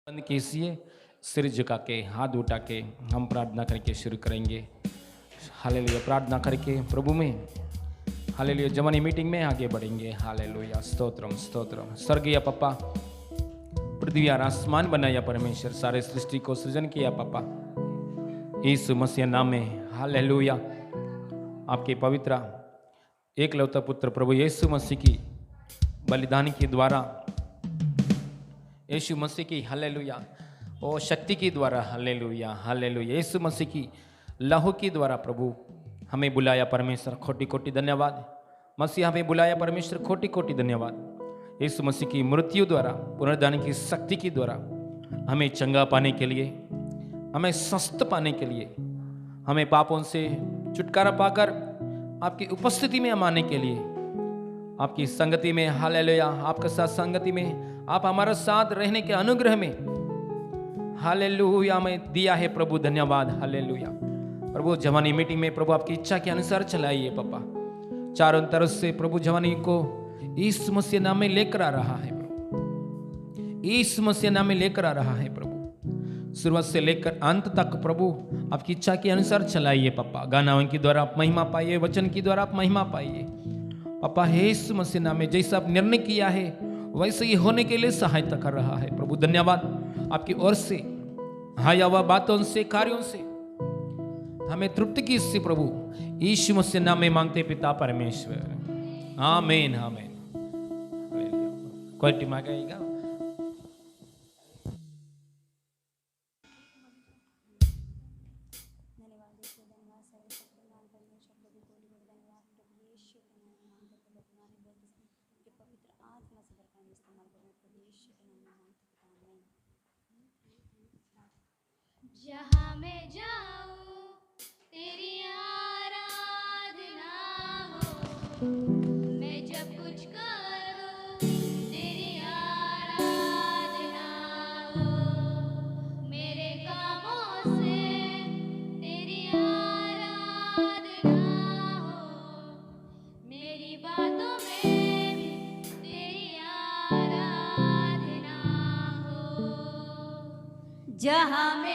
बंद कीजिए, सिर झुका के हाथ उठा के हम प्रार्थना करके शुरू करेंगे। हालेलुया। प्रार्थना करके प्रभु में हालेलुया जवानी मीटिंग में आगे बढ़ेंगे। हालेलुया। स्तोत्रम स्तोत्रम। स्वर्गीय पप्पा, पृथ्वी और आसमान बनाया परमेश्वर, सारे सृष्टि को सृजन किया पापा, यीशु मसीह नाम में हालेलुया। आपके पवित्र एकलौता पुत्र प्रभु यीशु मसीह की बलिदान के द्वारा, यीशु मसीह की हालेलुया ओ शक्ति के द्वारा हालेलुया हालेलुया, यीशु मसीह की लहू के द्वारा प्रभु हमें बुलाया परमेश्वर, कोटि कोटि धन्यवाद। मसीह हमें बुलाया परमेश्वर, कोटि कोटि धन्यवाद। यीशु मसीह की मृत्यु द्वारा, पुनरुद्धान की शक्ति के द्वारा हमें चंगा पाने के लिए, हमें स्वस्थ पाने के लिए, हमें पापों से छुटकारा पाकर आपकी उपस्थिति में हम आने के लिए, आपकी संगति में हालेलुया, आपके साथ संगति में आप हमारे साथ रहने के अनुग्रह में हालेलुया में दिया है प्रभु, धन्यवाद हालेलुया। प्रभु जवानी मीटिंग में प्रभु आपकी इच्छा के अनुसार चलाइए पापा, चारों तरफ से प्रभु जवानी को यीशु मसीह नाम में लेकर आ रहा है प्रभु, यीशु मसीह नाम में लेकर आ रहा है प्रभु, शुरुआत से लेकर अंत तक प्रभु आपकी इच्छा के अनुसार चलाइए पापा। गानाओं के द्वारा आप महिमा पाइए, वचन के द्वारा आप महिमा पाइए पापा। यीशु मसीह नाम में जैसा आप निर्णय किया है वैसे ही होने के लिए सहायता कर रहा है प्रभु, धन्यवाद। आपकी ओर से हाया हुआ बातों से, कार्यों से हमें तृप्ति की इससे प्रभु यीशु मसीह नाम में मांगते पिता परमेश्वर, आमीन आमीन। कोई टीम आ गएगा? जहाँ मैं जाऊँ तेरी आराधना हो, मैं जब कुछ करूँ तेरी आराधना हो, मेरे कामों से तेरी आराधना हो, मेरी बातों में भी तेरी आराधना हो। जहाँ मैं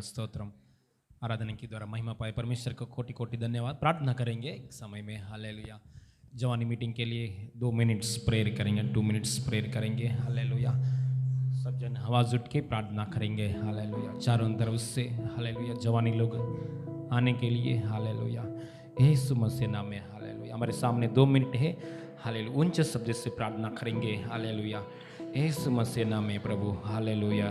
स्तोत्रम आराधना के द्वारा महिमा पाए परमेश्वर को कोटि कोटि धन्यवाद। प्रार्थना करेंगे एक समय में। हालेलुया। जवानी मीटिंग के लिए 2 मिनट्स प्रेयर करेंगे, 2 मिनट्स प्रेयर करेंगे। हालेलुया। सब जन आवाज उठ के प्रार्थना करेंगे। हालेलुया। चारों तरफ से हालेलुया जवानी लोग आने के लिए। हालेलुया। यीशु मसीह नाम में। हालेलुया। हमारे सामने 2 मिनट है। हालेलुया। ऊंचे शब्द से प्रार्थना करेंगे। हालेलुया। यीशु मसीह नाम में प्रभु। हालेलुया।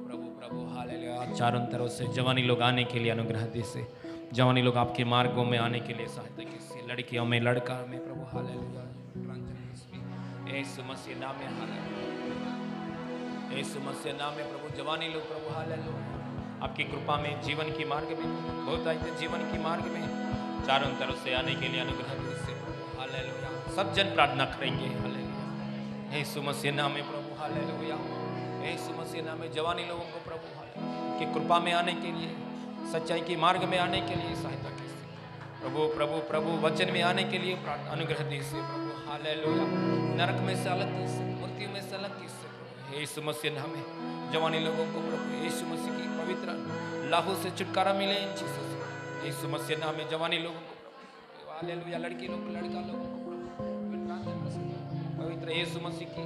प्रभु प्रभु हालेलुया। चारों तरफ से जवानी लोग आने के लिए अनुग्रह दीजिए। जवानी लोग आपके मार्गों में आने के लिए सहायता कीजिए। लड़कियों में लड़का में प्रभु। हालेलुया। यीशु मसीह नाम में। हालेलुया। यीशु मसीह नाम में प्रभु। जवानी लोग प्रभु। हालेलुया। आपकी कृपा में जीवन की मार्ग में बहुत आए जीवन की मार्ग में चारों तरफ से आने के लिए अनुग्रह दीजिए प्रभु। हालेलुया। सब जन प्रार्थना करेंगे। हालेलुया। यीशु मसीह नाम में प्रभु। हालेलुया। यीशु मसीह नाम में जवानी लोगों को प्रभु की कृपा में आने के लिए, सच्चाई की मार्ग में आने के लिए सहायता कीजिए प्रभु। प्रभु प्रभु वचन में आने के लिए अनुग्रह दीजिए प्रभु। हालेलुया। नरक में से अलग कीजिए, मृत्यु में से अलग कीजिए प्रभु। यीशु मसीह नाम में जवानी लोगों को प्रभु यीशु मसीह की पवित्र लाहू से छुटकारा मिले। इन चीजों से यीशु मसीह नाम में जवानी लोगों को प्रभु। हालेलुया। लड़की लोग लड़का लोगों को प्रभु पवित्र यीशु मसीह की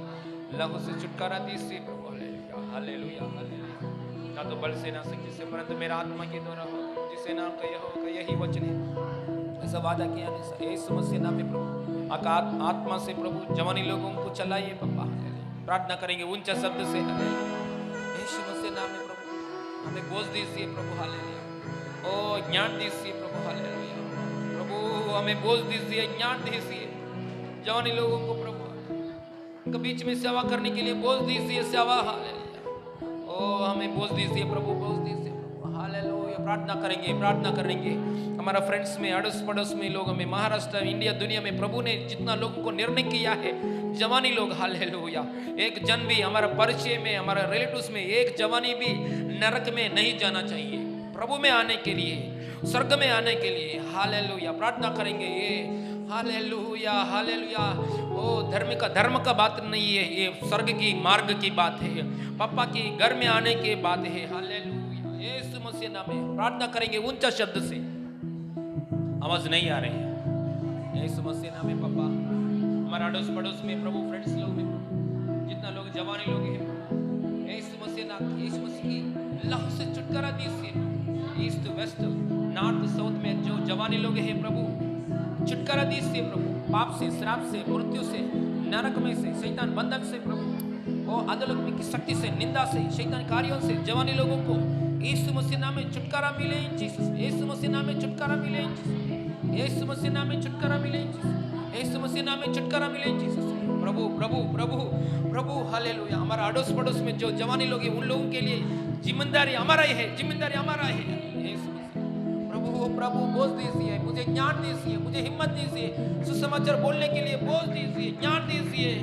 लहू से छुटकारा दीजिए प्रभु। हालेलुया। हालेलुया। हालेलुया। ना तो बल से ना शक्ति से परंतु मेरा आत्मा के द्वारा हो, जिसे नाम का यही वचन है। ऐसा वादा किया यीशु मसीह नाम में प्रभु। आत्मा से प्रभु जवानी लोगों को चलाइए पापा। प्रार्थना करेंगे ऊंचा शब्द से। यीशु मसीह नाम में प्रभु हमें बोझ दीजिए प्रभु। हालेलुया। ओ ज्ञान दीजिए प्रभु। हालेलुया। प्रभु हमें बोझ दीजिए, ज्ञान दीजिए जवानी लोगों को प्रभु। उनके बीच में सेवा करने के लिए बोझ दीजिए सेवा। हालेलुया। ओ हमें बोझ दीजिए प्रभु, बोझ दीजिए प्रभु। हालेलुया। प्रार्थना करेंगे, प्रार्थना करेंगे। हमारा फ्रेंड्स में अड़ोस पड़ोस में लोग हमें महाराष्ट्र इंडिया दुनिया में प्रभु ने जितना लोगों को निर्णय किया है जवानी लोग। हालेलुया। एक जन भी हमारा परिचय में, हमारा रिलेटिव्स में एक जवानी भी नरक में नहीं जाना चाहिए प्रभु में आने के लिए, स्वर्ग में आने के लिए। हालेलुया। प्रार्थना करेंगे ये। हालेलुया। हालेलुया। ओ धर्म का बात नहीं है, ये स्वर्ग की मार्ग की बात है, पापा की घर में आने की बात है। हालेलुया। यीशु मसीह नाम में प्रार्थना करेंगे ऊंचा शब्द से। आवाज नहीं आ रही है। यीशु मसीह नाम में पापा हमारा अड़ोस पड़ोस में प्रभु, फ्रेंड्स लोग में जितना लोग जवानी लोग हैं यीशु मसीह नाम, यीशु मसीह की लहू से छुटकारा दीजिए। ईस्ट वेस्ट नॉर्थ साउथ में जो जवानी लोग हैं प्रभु छुटकारा दीजिए प्रभु। पाप से, श्राप से, मृत्यु से, नरक में से, शैतान बंधन से प्रभु, और अधोलोक की शक्ति से, निंदा से, शैतान कार्यों से जवानी लोगों को यीशु मसीह नाम में छुटकारा मिले। इन जीसस। यीशु मसीह नाम में छुटकारा मिले। इन जीसस। यीशु मसीह नाम में छुटकारा मिले। इन जीसस। यीशु मसीह नाम में छुटकारा मिले। इन जीसस। प्रभु प्रभु प्रभु प्रभु। हालेलुया। हमारा अड़ोस पड़ोस में जो जवानी लोग हैं उन लोगों के लिए जिम्मेदारी हमारा ही है, जिम्मेदारी हमारा है। यीशु प्रभु प्रभु बोझ दीजिए, मुझे ज्ञान दीजिए, मुझे हिम्मत दीजिए, सुसमाचार बोलने के लिए बोझ दीजिए, ज्ञान दीजिए,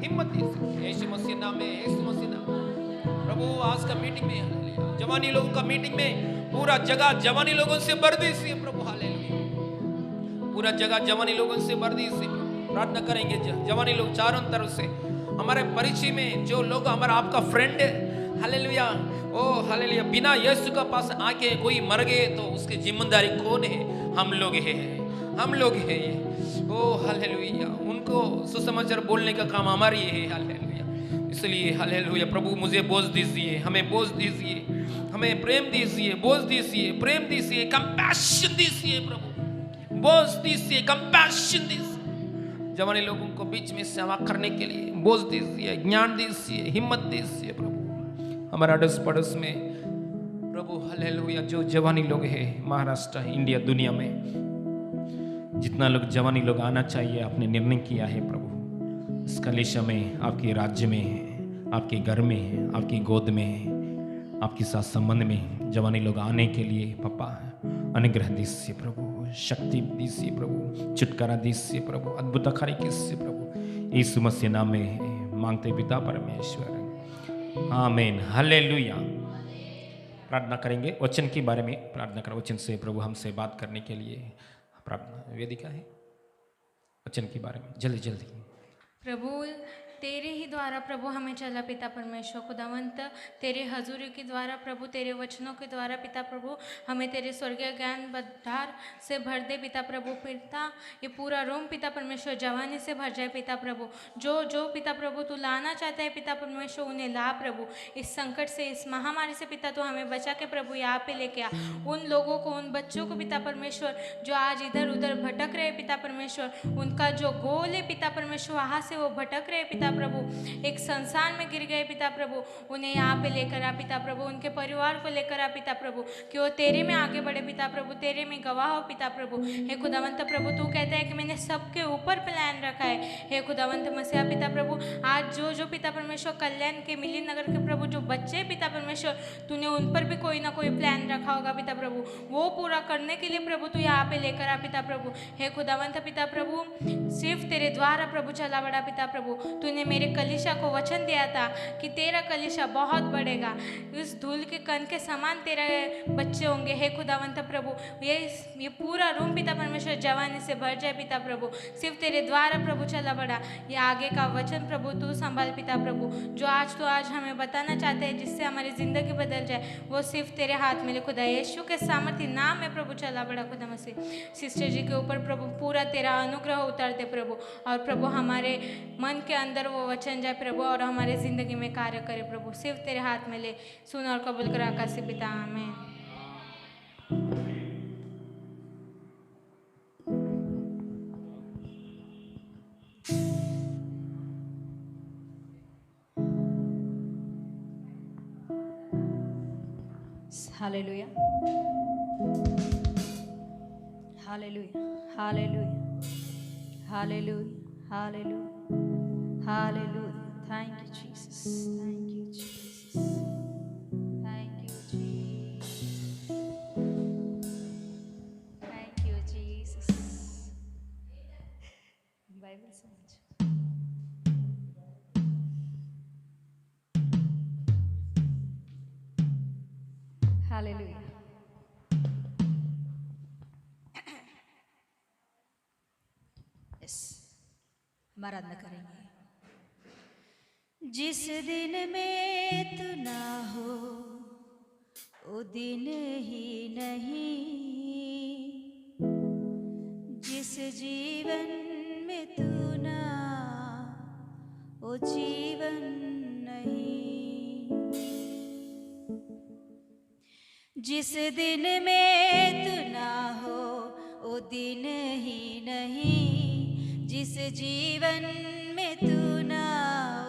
हिम्मत दीजिए। यीशु मसीह नाम में, यीशु मसीह नाम में प्रभु। आज का मीटिंग में जवानी लोगों का मीटिंग में पूरा जगह जवानी लोगों से भर दीजिए प्रभु। हालेलुया। पूरा जगह जवानी लोगों से भर दीजिए। प्रार्थना करेंगे जवानी लोग चारों तरफ से हमारे परिचय में जो लोग हमारा आपका फ्रेंड है। हालेलुया। ओ हालेलुया। बिना यीशु का पास आके कोई मर गए तो उसकी जिम्मेदारी कौन है? हम लोग है, हम लोग है। ओ हालेलुया। उनको सुसमाचार बोलने का काम हमारी है। हालेलुया। इसलिए हालेलुया प्रभु मुझे बोझ दीजिए, हमें बोझ दीजिए, हमें प्रेम दीजिए, बोझ दीजिए, प्रेम दीजिए, कंपैशन दीजिए प्रभु, बोझ दीजिए, कंपैशन दीजिए। जवानी लोगों को बीच में सेवा करने के लिए बोझ दीजिए, ज्ञान दीजिए, हिम्मत दीजिए प्रभु। हमारा अड़ोस पड़ोस में प्रभु हालेलुया जो जवानी लोग हैं महाराष्ट्र इंडिया दुनिया में जितना लोग जवानी लोग आना चाहिए आपने निर्णय किया है प्रभु। इस कलीसिया में, आपके राज्य में, आपके घर में, आपकी गोद में, आपके साथ संबंध में जवानी लोग आने के लिए पापा अनुग्रह दीजिए प्रभु, शक्ति दीजिए प्रभु, छुटकारा दीजिए प्रभु, अद्भुत कार्य कीजिए प्रभु। यीशु मसीह नाम में मांगते पिता परमेश्वर, आमीन। हालेलुया। प्रार्थना करेंगे वचन के बारे में। प्रार्थना करें वचन से प्रभु हमसे बात करने के लिए प्रार्थना वेदिका है। वचन के बारे में जल्दी जल्दी। प्रभु तेरे ही द्वारा प्रभु हमें चला पिता परमेश्वर खुदावंत, तेरे हजूरी के द्वारा प्रभु, तेरे वचनों के द्वारा पिता प्रभु हमें तेरे स्वर्गीय ज्ञान भंडार से भर दे पिता प्रभु। पिता ये पूरा रूम पिता परमेश्वर जवानी से भर जाए पिता प्रभु। जो जो पिता प्रभु तू लाना चाहता है पिता परमेश्वर उन्हें ला प्रभु। इस संकट से, इस महामारी से पिता तू हमें बचा के प्रभु यहाँ पे लेके आ। उन लोगों को, उन बच्चों को पिता परमेश्वर जो आज इधर उधर भटक रहे पिता परमेश्वर, उनका जो गोल है पिता परमेश्वर वहाँ से वो भटक रहे पिता प्रभु, एक संसार में गिर गए पिता प्रभु, उन्हें यहाँ पे लेकर आ पिता प्रभु। उनके परिवार को लेकर आ पिता प्रभु कि वो तेरे में आगे बढ़े पिता प्रभु, तेरे में गवाह हो पिता प्रभु। हे खुदावंत प्रभु तू कहता है कि मैंने सबके ऊपर प्लान रखा है। हे खुदावंत मसीहा पिता प्रभु, आज जो जो पिता परमेश्वर कल्याण के मिलिन नगर के प्रभु जो बच्चे पिता परमेश्वर तूने उन पर भी कोई ना कोई प्लान रखा होगा पिता प्रभु, वो पूरा करने के लिए प्रभु तू यहाँ पे लेकर आ पिता प्रभु। हे खुदावंत पिता प्रभु, सिर्फ तेरे द्वारा प्रभु चला बड़ा पिता प्रभु। तूने मेरे कलीसिया को वचन दिया था कि तेरा कलीसिया बहुत बढ़ेगा, इस धूल के कण के समान तेरे बच्चे होंगे। हे खुदावंत प्रभु, ये पूरा रूम पिता परमेश्वर जवानी से भर जाए पिता प्रभु। सिर्फ तेरे द्वारा प्रभु चला बड़ा, ये आगे का वचन प्रभु तू संभाल पिता प्रभु। जो आज हमें बताना चाहते हैं जिससे हमारी जिंदगी बदल जाए, वो सिर्फ तेरे हाथ में ले खुदा। यीशु के सामर्थ्य नाम में प्रभु चला बड़ा खुदा मसीह। सिस्टर जी के ऊपर प्रभु पूरा तेरा अनुग्रह उतर दे प्रभु, और प्रभु हमारे मन के अंदर वो वचन जाए प्रभु, और हमारे ज़िंदगी में कार्य करे प्रभु। सिर्फ तेरे हाथ में ले, सुन और कबूल कर आकाशी पिता, आमीन। Hallelujah, hallelujah, hallelujah, hallelujah, hallelujah, hallelujah. Thank you, Jesus. Thank you, Jesus. Thank you, Jesus. Thank you, Jesus. Bible समझ। Hallelujah. Yes. हम आराधना करेंगे। जिस दिन में तू ना हो वो दिन ही नहीं, जिस जीवन में तू ना वो जीवन नहीं, जिस दिन में तू ना हो वो दिन ही नहीं, जिस जीवन में तू ना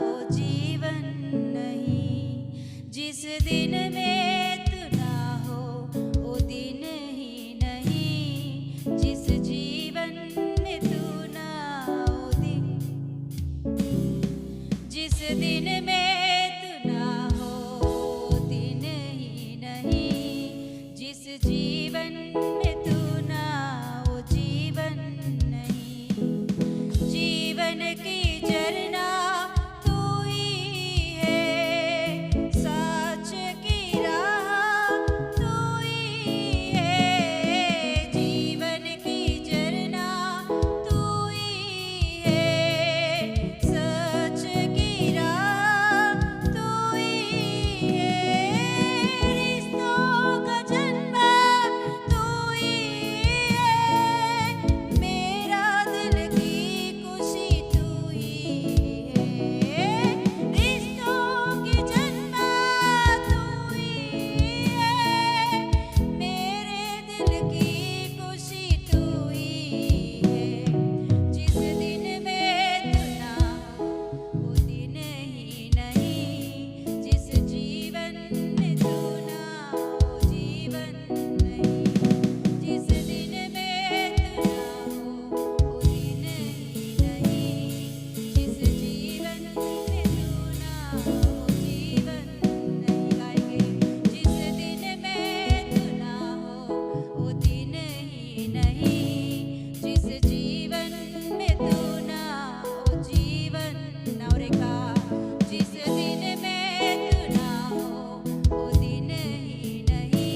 वो जीवन नहीं, जिस दिन में तू ना हो वो दिन ही नहीं, जिस जीवन में तू ना वो दिन, जिस दिन में तू ना हो वो दिन ही नहीं, जिस जीवन में तू ना वो जीवन नहीं, जीवन की झरना तू ही है, सच की राह तू ही है, जीवन की झरना तू ही है, सच की राह तू ही है, रिश्तों का जन्म तू ही है, मेरा दिल की खुशी तू ही है, रिश्तों की जन्म तू ही है, मेरे दिल की खुशी तू ही है, जिस दिन में तू ना हो वो दिन ही नहीं, जिस जीवन में तू ना वो जीवन नहीं, जिस दिन में तू ना हो वो दिन ही नहीं, जिस जीवन में तू ना वो जीवन नहीं, गाएंगे जिस दिन में तू ना हो वो दिन ही नहीं, जिस जीवन में तू ना वो जीवन नौरेका, जिस दिन में तू ना हो वो दिन ही नहीं,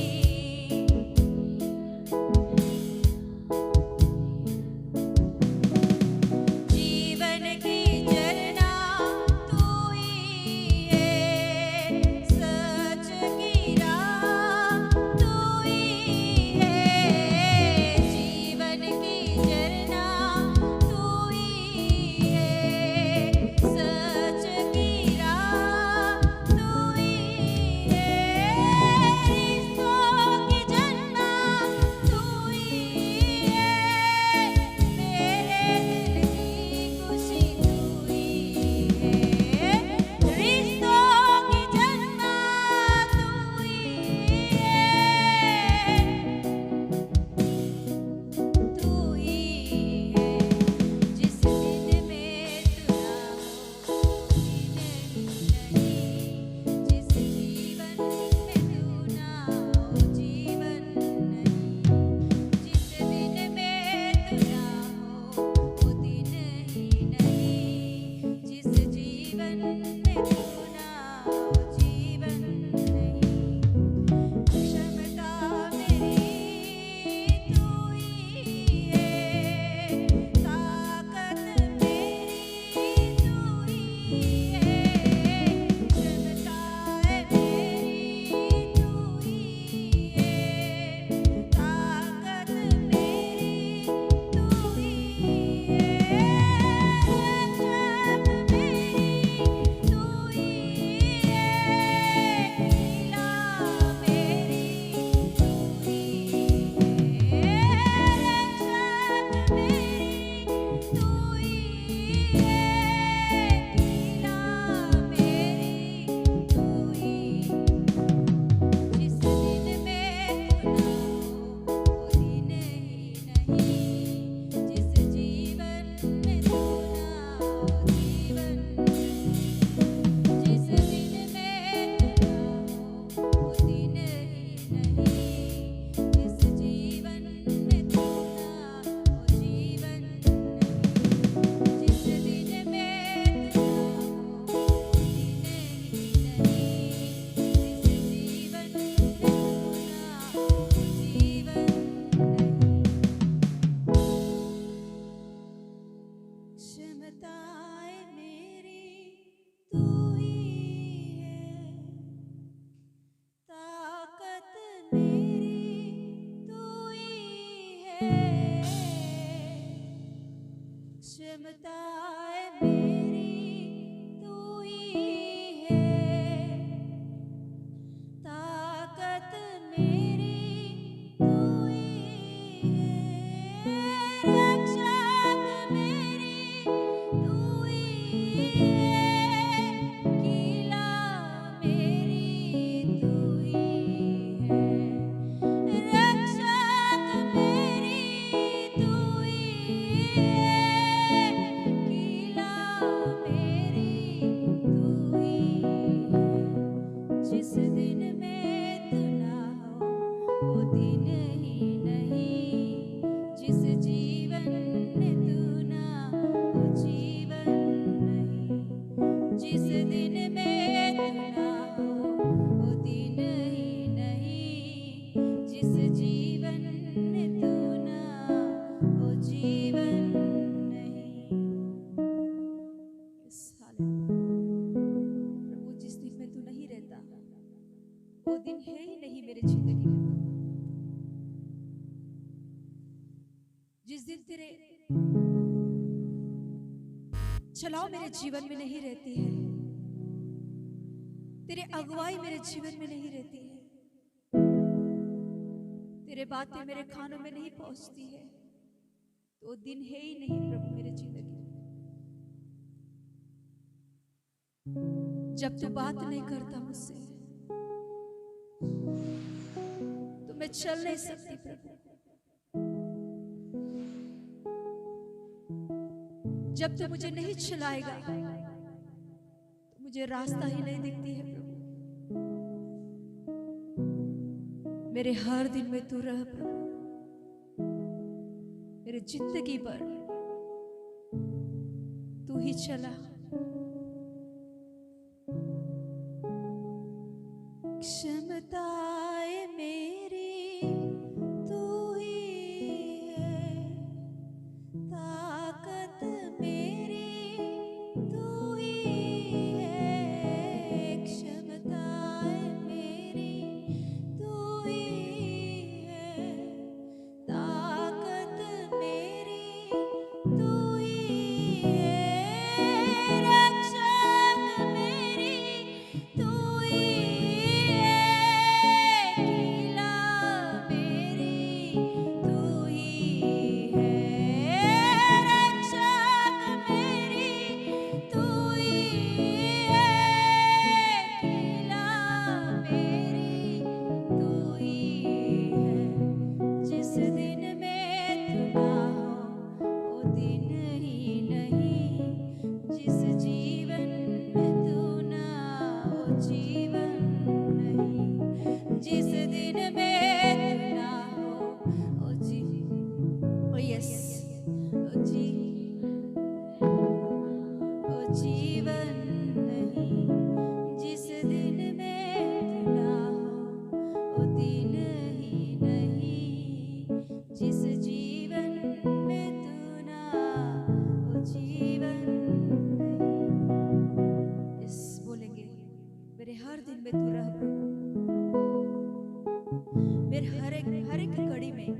जीवन की झरना क्षमताएं मेरी तू ही है, ताकत मेरी तू ही है, रक्षक मेरी तू ही है, किला मेरी तू ही है, रक्षक मेरी तू ही है, किला मेरी तू ही है। जिस दिन में तू ना हो वो दिन ही नहीं, जिस जीवन में तू ना हो जीवन नहीं, जिस दिन में तू ना हो वो दिन ही नहीं, जिस जीवन में तू ना हो जीवन नहीं। प्रभु, जिस दिन में तू नहीं रहता वो दिन है ही नहीं मेरे जिंदगी में। जिस दिन तेरे चलाओ मेरे जीवन में नहीं रहती है, तेरे अगुवाई मेरे जीवन में नहीं रहती है, तेरे बातें मेरे कानों में नहीं पहुंचती है, तो वो दिन है ही नहीं प्रभु मेरे जिंदगी में। जब तू बात नहीं करता मुझसे तो मैं चल नहीं सकती प्रभु। जब तू मुझे नहीं चलाएगा तो मुझे रास्ता ही नहीं दिखती है प्रभु। मेरे हर दिन में तू रह प्रभु, मेरे जिंदगी भर तू ही चला। क्षमताएं मेरी तू ही है, ताकत मेरी तू ही है, क्षमताएं मेरी तू ही है, ताकत मेरी तू ही है, रक्षक मेरी तू ही है, किला मेरी तू ही है, रक्षक मेरी तू ही है, किला मेरी तू ही है। जिस दिन में तू ना हो वो दिन ही नहीं, जिस जीवन में तू ना हो जीवन नहीं, जिस दिन में तू ना हो ओ जी ओ यस ओ जी ओ जीवन नहीं, जिस दिन में तू ना हो वो दिन ही नहीं, जिस जीवन में तू ना हो जीवन नहीं। इस बोलेंगे मेरे हर दिन में तू रह प्रभु, मेरे हर एक घड़ी में,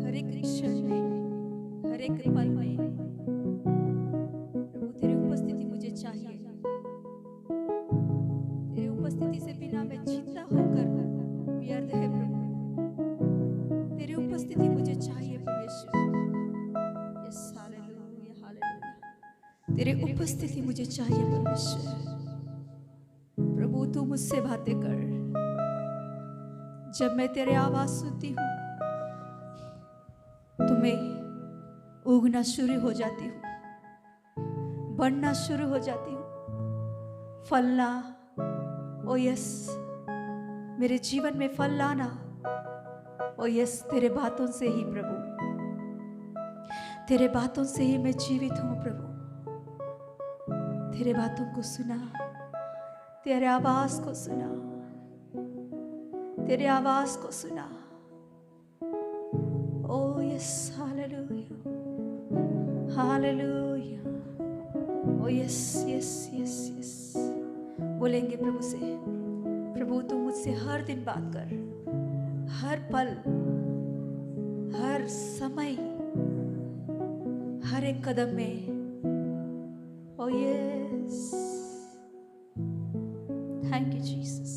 हर एक क्षण में, हर एक पल में प्रभु तेरी उपस्थिति मुझे चाहिए। तेरी उपस्थिति से बिना मैं जिंदा होकर व्यर्थ है प्रभु। तेरी उपस्थिति मुझे चाहिए परमेश्वर। Yes hallelujah hallelujah. तेरी उपस्थिति मुझे चाहिए परमेश्वर। प्रभु तू मुझसे बातें कर। जब मैं तेरे आवाज सुनती हूँ तो मैं उगना शुरू हो जाती हूँ, बढ़ना शुरू हो जाती हूँ, फलना। ओ यस, मेरे जीवन में फल लाना। ओ यस, तेरे बातों से ही प्रभु, तेरे बातों से ही मैं जीवित हूँ प्रभु। तेरे बातों को सुना, तेरे आवाज को सुना, तेरे आवाज को सुना। ओ यस हालेलुया हालेलुया। ओ यस यस यस यस। बोलेंगे प्रभु से, प्रभु तू मुझसे हर दिन बात कर, हर पल, हर समय, हर एक कदम में। ओ yes, thank you Jesus.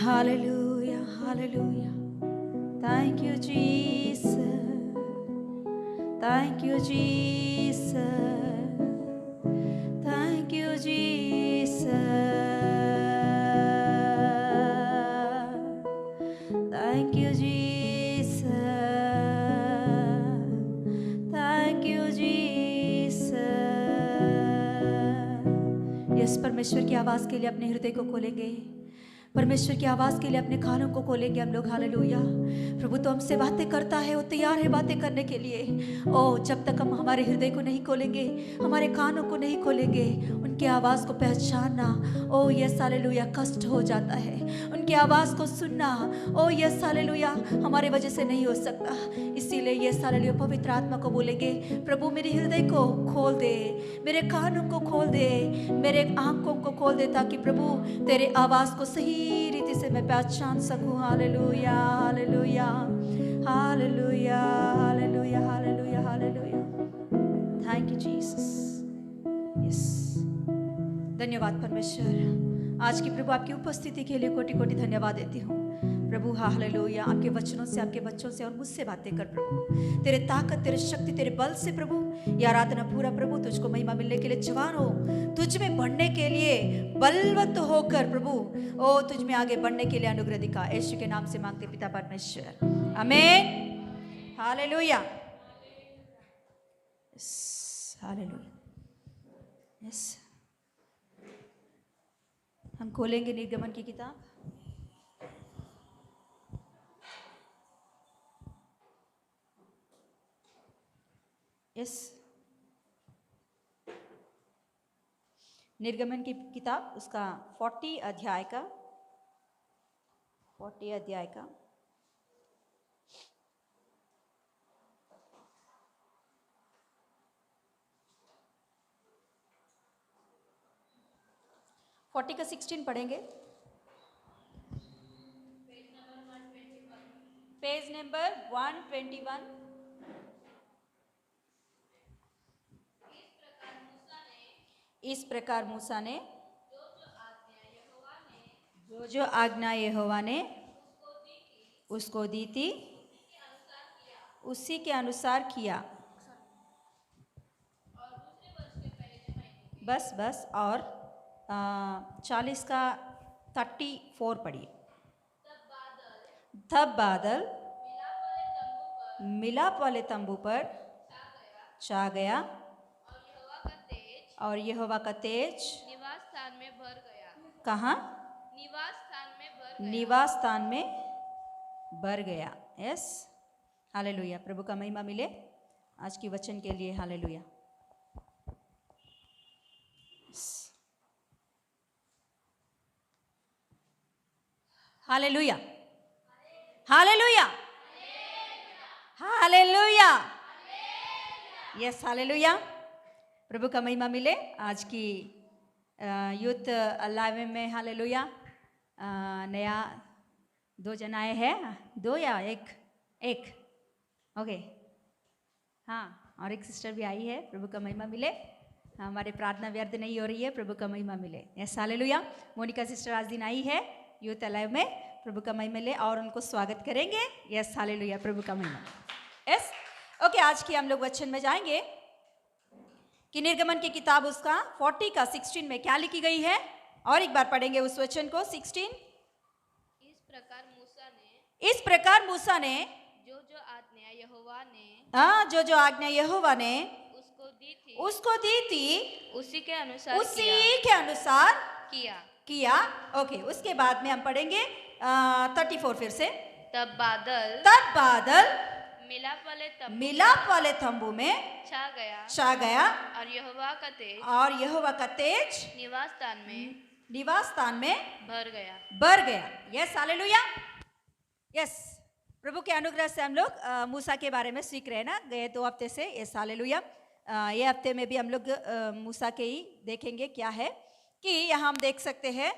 Hallelujah, hallelujah. Thank you Jesus, thank you Jesus, thank you Jesus, thank you Jesus, thank you Jesus. Yes, परमेश्वर की आवाज़ के लिए अपने हृदय को खोलेंगे, परमेश्वर की आवाज़ के लिए अपने कानों को खोलेंगे हम लोग। हालेलुया। प्रभु तो हमसे बातें करता है, वो तैयार है बातें करने के लिए। ओ, जब तक हम हमारे हृदय को नहीं खोलेंगे, हमारे कानों को नहीं खोलेंगे, उनकी आवाज़ को पहचानना, ओ यस हालेलुया, कष्ट हो जाता है। उनकी आवाज़ को सुनना, ओ यस हालेलुया, हमारे वजह से नहीं हो सकता। इसीलिए यस हालेलुया, पवित्र आत्मा को बोलेंगे, प्रभु मेरे हृदय को खोल दे, मेरे कानों को खोल दे, मेरे आंखों को खोल दे, ताकि प्रभु तेरे आवाज़ को सही रीति से मैं पहचान सकूं। Hallelujah, hallelujah, hallelujah, hallelujah, hallelujah, hallelujah. Thank you Jesus. Yes, धन्यवाद परमेश्वर। आज की प्रभु आपकी उपस्थिति के लिए कोटि कोटि धन्यवाद देती हूँ प्रभु। हालेलुया, आपके वचनों से, आपके बच्चों से और मुझसे बातें कर प्रभु। तेरे ताकत, तेरे शक्ति, तेरे बल से प्रभु ये आराधना पूरा प्रभु तुझको महिमा मिलने के लिए जवान हो, तुझ में बढ़ने के लिए बलवत होकर प्रभु, ओ तुझ में आगे बढ़ने के लिए अनुग्रह दिखा। यीशु के नाम से मांगते पिता परमेश्वर, आमीन। Hallelujah, hallelujah. यस, हम खोलेंगे निर्गमन की किताब। यस, निर्गमन की किताब उसका 40 अध्याय का 40 का 16 पढ़ेंगे। Page number 121। इस प्रकार मूसा ने जो आज्ञा यहोवा ने उसको दी थी, उसी के अनुसार किया। बस और 40 का 34 पढ़िए। तब बादल मिलाप वाले तंबू पर छा गया और यहोवा का तेज निवास स्थान में भर गया। कहाँ? निवास स्थान में भर गया। Yes, hallelujah. प्रभु का महिमा मिले आज की वचन के लिए। Hallelujah, hallelujah, hallelujah, hallelujah. Yes, hallelujah. प्रभु का महिमा मिले आज की यूथ लाइव में। हालेलुया। नया 2 जन आए हैं, 2 या 1 ओके, हाँ, और एक सिस्टर भी आई है। प्रभु का महिमा मिले। हमारे प्रार्थना व्यर्थ नहीं हो रही है। प्रभु का महिमा मिले। Yes, hallelujah. मोनिका सिस्टर आज दिन आई है यूथ लाइव में। प्रभु का महिमा मिले और उनको स्वागत करेंगे। Yes, hallelujah. प्रभु का महिमा। यस, ओके, आज की हम लोग वचन में जाएंगे कि निर्गमन की किताब उसका 40 का 16 में क्या लिखी गई है। और एक बार पढ़ेंगे उस वचन को। 16, इस प्रकार मूसा ने जो आज्ञा यहोवा ने उसको दी थी उसी के अनुसार किया। ओके, उसके बाद में हम पढ़ेंगे 34 फिर से। तब बादल मिलाप वाले तंबू में छा गया और यहोवा का तेज निवास स्थान में भर गया। Yes, hallelujah. यस, प्रभु के अनुग्रह से हम लोग मूसा के बारे में सीख रहे हैं ना, गए 2 हफ्ते से। Yes, hallelujah. ये हफ्ते में भी हम लोग मूसा के ही देखेंगे क्या है कि यहाँ हम देख सकते हैं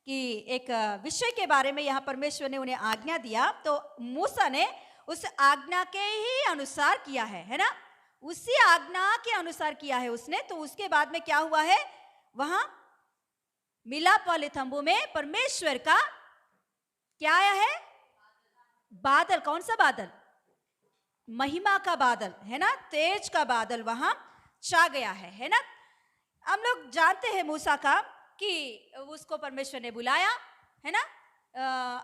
कि एक विषय के बारे में यहाँ परमेश्वर ने उन्हें आज्ञा दिया, तो मूसा ने उस आज्ञा के ही अनुसार किया है ना। उसी आज्ञा के अनुसार किया है उसने, तो उसके बाद में क्या हुआ है, वहां मिलाप वाले तंबू में परमेश्वर का क्या आया है, बादल। कौन सा बादल? महिमा का बादल, है ना, तेज का बादल वहां छा गया है ना। हम लोग जानते हैं मूसा का कि उसको परमेश्वर ने बुलाया, है ना,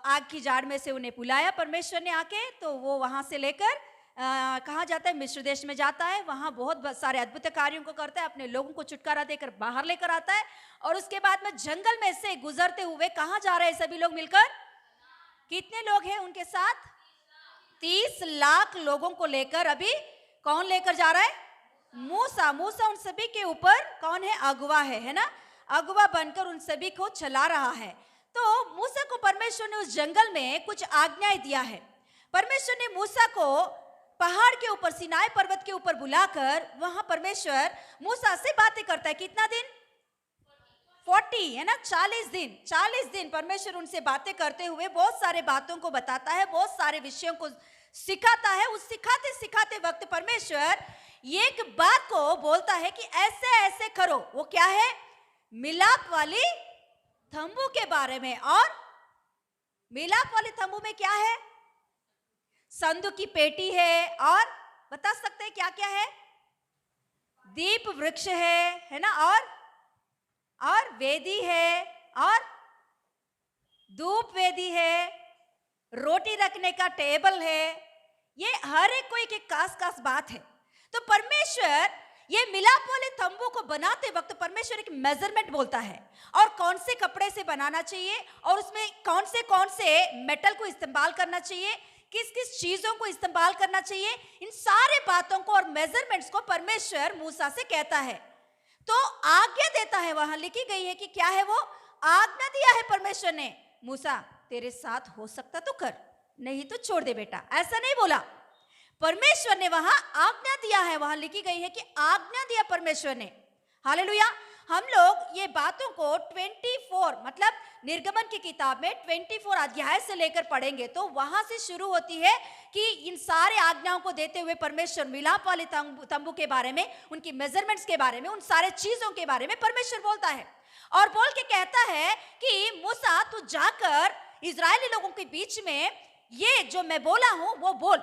आग की जाड़ में से उन्हें बुलाया परमेश्वर ने आके, तो वो वहां से लेकर कहाँ जाता है, मिस्र देश में जाता है। वहां बहुत सारे अद्भुत कार्यों को करता है, अपने लोगों को छुटकारा देकर बाहर लेकर आता है। और उसके बाद में जंगल में से गुजरते हुए कहाँ जा रहे हैं सभी लोग मिलकर? कितने लोग हैं उनके साथ? 30 लाख लोगों को लेकर अभी कौन लेकर जा रहा है? मूसा। मूसा उन सभी के ऊपर कौन है? अगुवा है ना, अगुवा बनकर उन सभी को चला रहा है। तो मूसा को परमेश्वर ने उस जंगल में कुछ आज्ञाएं दिया है। परमेश्वर ने मूसा को पहाड़ के ऊपर, सिनाई पर्वत के ऊपर बुलाकर वहां परमेश्वर मूसा से बातें करता है। कितना दिन? 40, है ना, 40 दिन। 40 दिन परमेश्वर उनसे बातें करते हुए बहुत सारे बातों को बताता है, बहुत सारे विषयों को सिखाता है। उस सिखाते सिखाते वक्त परमेश्वर एक बात को बोलता है कि ऐसे ऐसे करो। वो क्या है? मिलाप वाली तंबू के बारे में। और मिलाप वाले तंबू में क्या है? संदूक की पेटी है, और बता सकते हैं क्या क्या है? दीप वृक्ष है ना, और वेदी है, और धूप वेदी है, रोटी रखने का टेबल है। ये हर एक कोई एक खास बात है। तो परमेश्वर ये मिलाप वाले तंबू को बनाते वक्त परमेश्वर एक मेजरमेंट बोलता है, और कौन से कपड़े से बनाना चाहिए, और उसमें कौन से मेटल को इस्तेमाल करना चाहिए, किस किस चीजों को इस्तेमाल करना चाहिए, इन सारे बातों को और मेजरमेंट्स को परमेश्वर मूसा से कहता है। तो आज्ञा देता है, वहां लिखी गई है कि क्या है, वो आज्ञा दिया है परमेश्वर ने, मूसा तेरे साथ हो सकता तो कर, नहीं तो छोड़ दे बेटा। ऐसा नहीं बोला, परमेश्वर ने वहां आज्ञा दिया है। वहां लिखी गई है कि आज्ञा दिया परमेश्वर ने। हालेलुया। हम लोग ये बातों को 24 मतलब निर्गमन की किताब में 24 अध्याय से लेकर पढ़ेंगे, तो वहां से शुरू होती है कि इन सारे आज्ञाओं को देते हुए परमेश्वर मिलाप वाले तंबू के बारे में, उनकी मेजरमेंट्स के बारे में, उन सारे चीजों के बारे में परमेश्वर बोलता है। और बोल के कहता है कि मूसा तू जाकर इजरायली लोगों के बीच में ये जो मैं बोला हूं वो बोल।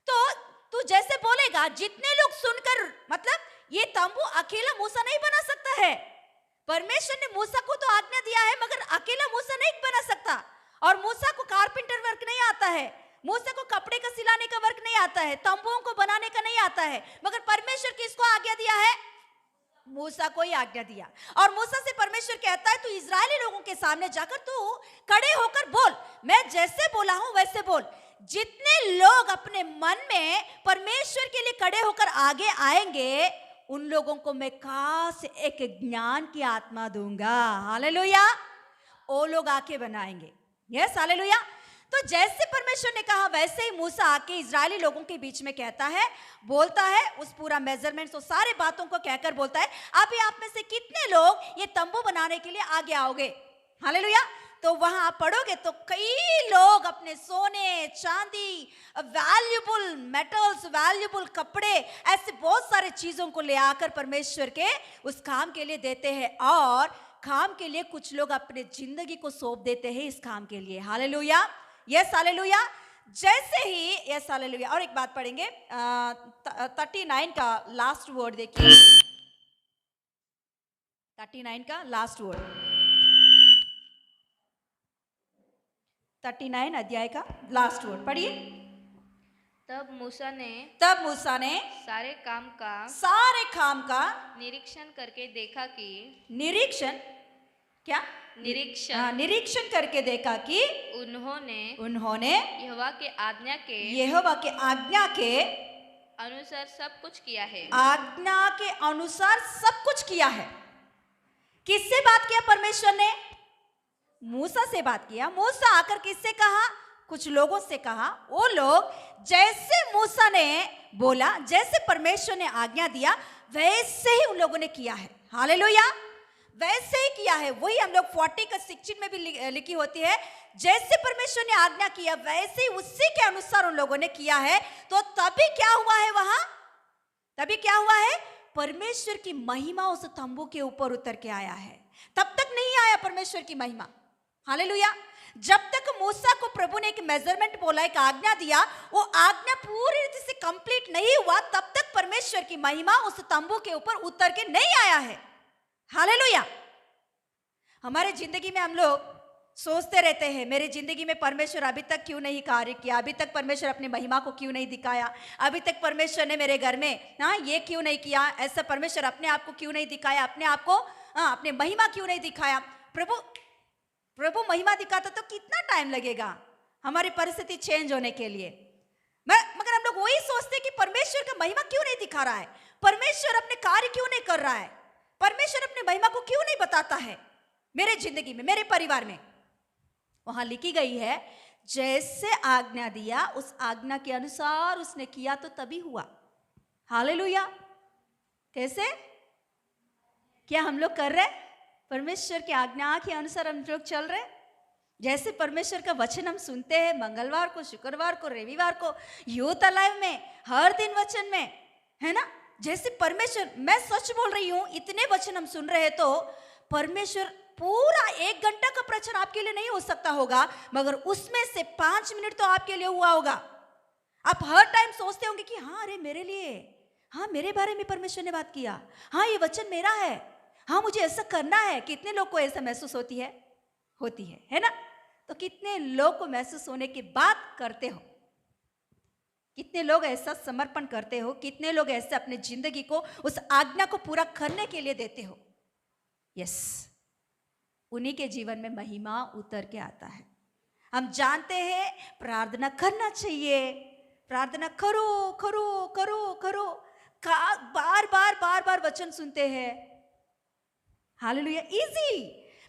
तो तू जैसे बोलेगा, जितने लोग सुनकर, मतलब ये तंबू अकेला मूसा नहीं बना सकता है। परमेश्वर ने मूसा को तो आज्ञा दिया है, मगर अकेला मूसा नहीं बना सकता। और मूसा को कारपेंटर वर्क नहीं आता है, मूसा को कपड़े का सिलाने का वर्क नहीं आता है, तंबुओं को बनाने का नहीं आता है। मगर परमेश्वर किसको आज्ञा दिया है? मूसा को ही आज्ञा दिया। और मूसा से परमेश्वर कहता है तू इजरायली लोगों के सामने जाकर तू खड़े होकर बोल, मैं जैसे बोला हूं वैसे बोल। जितने लोग अपने मन में परमेश्वर के लिए खड़े होकर आगे आएंगे, उन लोगों को मैं खास एक ज्ञान की आत्मा दूंगा। हालेलुया। वो लोग आके बनाएंगे। Yes, hallelujah. तो जैसे परमेश्वर ने कहा वैसे ही मूसा आके इजरायली लोगों के बीच में कहता है, बोलता है, उस पूरा मेजरमेंट तो सारे बातों को कहकर बोलता है, अभी आप में से कितने लोग ये तंबू बनाने के लिए आगे आओगे? हालेलुया। तो वहां आप पढ़ोगे तो कई लोग अपने सोने, चांदी, वैल्यूबल मेटल्स, वैल्यूबल कपड़े, ऐसे बहुत सारे चीजों को ले आकर परमेश्वर के उस काम के लिए देते हैं। और काम के लिए कुछ लोग अपने जिंदगी को सौंप देते हैं इस काम के लिए। हालेलुया। Yes, hallelujah. जैसे ही, यस, हालेलुया। और एक बात पढ़ेंगे, 39 का लास्ट वर्ड देखिए, 39 का लास्ट वर्ड, 39 अध्याय का लास्ट वर्ड पढ़िए। तब मूसा ने सारे काम का निरीक्षण करके देखा कि, निरीक्षण करके देखा कि उन्होंने यहोवा के आज्ञा के अनुसार सब कुछ किया है। आज्ञा के अनुसार सब कुछ किया है। किससे बात किया परमेश्वर ने? मूसा से बात किया। मूसा आकर किससे कहा? कुछ लोगों से कहा। वो लोग जैसे मूसा ने बोला, जैसे परमेश्वर ने आज्ञा दिया, वैसे ही उन लोगों ने किया है। हालेलुया। वैसे ही किया है। वही हम लोग 40 का 16 में भी लिखी होती है, जैसे परमेश्वर ने आज्ञा किया वैसे ही उसी के अनुसार उन लोगों ने किया है। तो तभी क्या हुआ है? वहां तभी क्या हुआ है, परमेश्वर की महिमा उस तंबू के ऊपर उतर के आया है। तब तक नहीं आया परमेश्वर की महिमा। हालेलुया। जब तक मूसा को प्रभु ने एक मेजरमेंट बोला, एक आज्ञा दिया, वो आज्ञा पूरी रीति से कंप्लीट नहीं हुआ, तब तक परमेश्वर की महिमा उस तंबू के ऊपर उतर के नहीं आया है। हालेलुया। हमारे जिंदगी में हम लोग सोचते रहते हैं, मेरी जिंदगी में परमेश्वर अभी तक क्यों नहीं कार्य किया, अभी तक परमेश्वर अपनी महिमा को क्यों नहीं दिखाया, अभी तक परमेश्वर ने मेरे घर में ये क्यों नहीं किया, ऐसा परमेश्वर अपने आप को क्यों नहीं दिखाया, अपने आप को अपने महिमा क्यों नहीं दिखाया। प्रभु महिमा दिखाता तो कितना टाइम लगेगा हमारी परिस्थिति चेंज होने के लिए। मगर हम लोग वही सोचते कि परमेश्वर का महिमा क्यों नहीं दिखा रहा है, परमेश्वर अपने कार्य क्यों नहीं कर रहा है, परमेश्वर अपनी महिमा को क्यों नहीं बताता है मेरे जिंदगी में, मेरे परिवार में। वहां लिखी गई है, जैसे आज्ञा दिया उस आज्ञा के अनुसार उसने किया तो तभी हुआ। हालेलुया। कैसे, क्या हम लोग कर रहे, परमेश्वर की आज्ञा के अनुसार हम लोग चल रहे। जैसे परमेश्वर का वचन हम सुनते हैं मंगलवार को, शुक्रवार को, रविवार को, यूथ अलाइव में, हर दिन वचन में, है ना। जैसे परमेश्वर, मैं सच बोल रही हूं, इतने वचन हम सुन रहे हैं तो परमेश्वर पूरा 1 घंटा का प्रवचन आपके लिए नहीं हो सकता होगा, मगर उसमें से 5 मिनट तो आपके लिए हुआ होगा। आप हर टाइम सोचते होंगे कि हाँ, अरे मेरे लिए, हाँ मेरे बारे में परमेश्वर ने बात किया, हाँ ये वचन मेरा है, हाँ मुझे ऐसा करना है। कितने लोग को ऐसा महसूस होती है ना। तो कितने लोग को महसूस होने के बाद करते हो, कितने लोग ऐसा समर्पण करते हो, कितने लोग ऐसे अपने जिंदगी को उस आज्ञा को पूरा करने के लिए देते हो। यस, उन्हीं के जीवन में महिमा उतर के आता है। हम जानते हैं प्रार्थना करना चाहिए, प्रार्थना करो करो करो करो, बार बार वचन सुनते हैं। हालेलुया। इजी,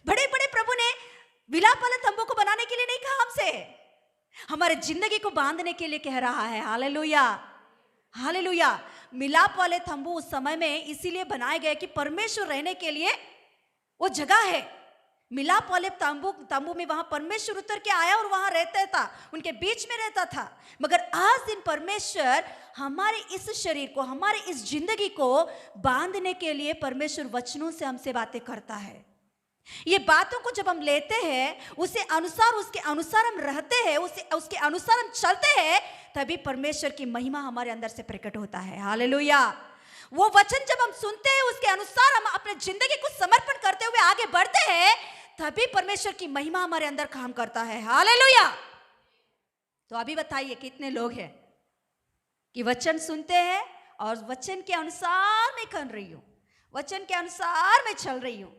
बड़े बड़े प्रभु ने विलाप वाले तंबू को बनाने के लिए नहीं कहा हमसे, हमारे जिंदगी को बांधने के लिए कह रहा है। Hallelujah hallelujah. मिलाप वाले तंबू उस समय में इसीलिए बनाए गए कि परमेश्वर रहने के लिए वो जगह है। मिलाप वाले तंबू में वहां परमेश्वर उतर के आया और वहां रहता था, उनके बीच में रहता था। मगर आज दिन परमेश्वर हमारे इस शरीर को, हमारे इस जिंदगी को बांधने के लिए परमेश्वर वचनों से हमसे बातें करता है। ये बातों को जब हम लेते हैं, उसके अनुसार हम रहते हैं, उसके अनुसार हम चलते हैं, तभी परमेश्वर की महिमा हमारे अंदर से प्रकट होता है। हालेलुया। वो वचन जब हम सुनते हैं, उसके अनुसार हम अपने जिंदगी को समर्पण करते हुए आगे बढ़ते हैं, तभी परमेश्वर की महिमा हमारे अंदर काम करता है। हालेलुया। तो अभी बताइए कितने लोग हैं कि वचन सुनते हैं और वचन के अनुसार मैं कर रही हूं, वचन के अनुसार मैं चल रही हूं।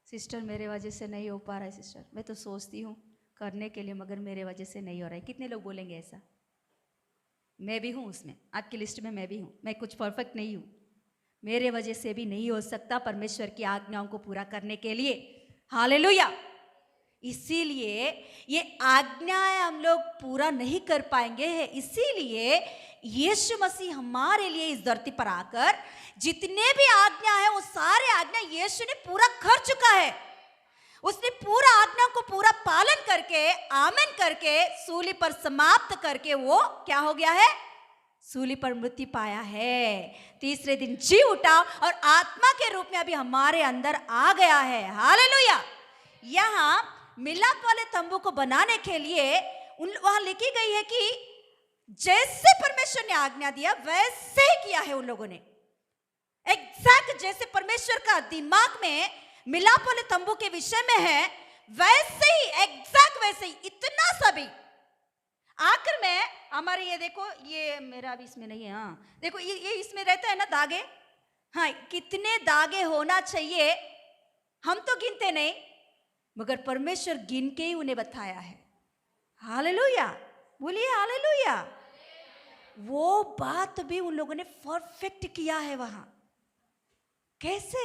सिस्टर मेरे वजह से नहीं हो पा रहा है, सिस्टर मैं तो सोचती हूँ करने के लिए, मगर मेरे वजह से नहीं हो रहा है। कितने लोग बोलेंगे ऐसा? मैं भी हूँ उसमें, आपकी लिस्ट में मैं भी हूँ। मैं कुछ परफेक्ट नहीं हूँ, मेरे वजह से भी नहीं हो सकता परमेश्वर की आज्ञाओं को पूरा करने के लिए। हालेलुया। इसीलिए ये आज्ञाएं हम लोग पूरा नहीं कर पाएंगे, इसीलिए यीशु मसीह हमारे लिए इस धरती पर आकर जितने भी आज्ञा है, वो सारे आज्ञा यीशु ने पूरा कर चुका है। उसने पूरा आज्ञा को पूरा पालन करके, आमेन करके, सूली पर समाप्त करके वो क्या हो गया है? सूली पर मृत्यु पाया है, तीसरे दिन जी उठा और आत्मा के रूप में अभी हमारे अंदर आ गया है। हालेलुया। यहाँ मिलाप वाले तंबू को बनाने के लिए वहां लिखी गई है कि जैसे परमेश्वर ने आज्ञा दिया वैसे ही किया है उन लोगों ने। एग्जैक्ट जैसे परमेश्वर का दिमाग में मिलाप वाले तंबू के विषय में है, वैसे ही, एग्जैक्ट वैसे ही, इतना सभी। आखिर में हमारे ये देखो, ये मेरा भी इसमें नहीं है, हाँ देखो ये इसमें रहता है ना दागे, हाँ कितने दागे होना चाहिए हम तो गिनते नहीं, मगर परमेश्वर गिन के ही उन्हें बताया है। हालेलुया, बोलिए हालेलुया। वो बात भी उन लोगों ने परफेक्ट किया है वहां। कैसे?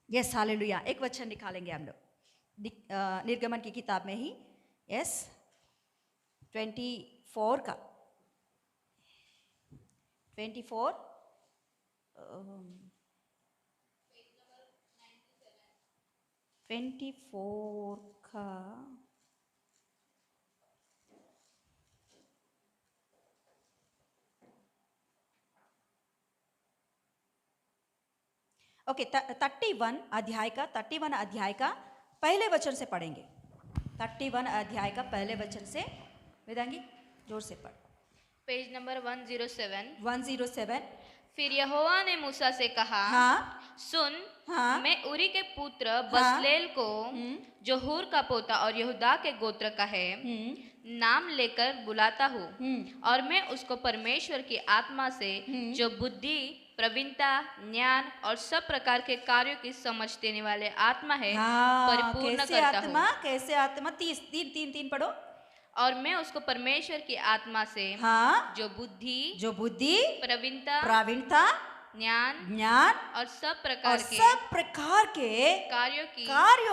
Yes hallelujah. एक वचन निकालेंगे हम लोग निर्गमन की किताब में ही, यस 24 का 24 का ओके, 31 अध्याय का पहले वचन से पढ़ेंगे। 31 अध्याय का पहले वचन से, वेदांगी जोर से पढ़। Page number 107। 107। फिर यहोवा ने मूसा से कहा, हाँ सुन, हाँ मैं उरी के पुत्र बसलेल को, जो हूर का पोता और यहूदा के गोत्र का है, नाम लेकर बुलाता हूँ, और मैं उसको परमेश्वर की आत्मा से, जो बुद्धि, प्रवीणता, ज्ञान और सब प्रकार के कार्यों की समझ देने वाले आत्मा है, हाँ, परिपूर्ण कैसे करता आत्मा, हूँ। कैसे आत्मा, 3 पढ़ो। और मैं उसको परमेश्वर की आत्मा से, हाँ, जो बुद्धि, प्रवीणता, ज्ञान ज्ञान और सब और प्रकार सब प्रकार के कार्यों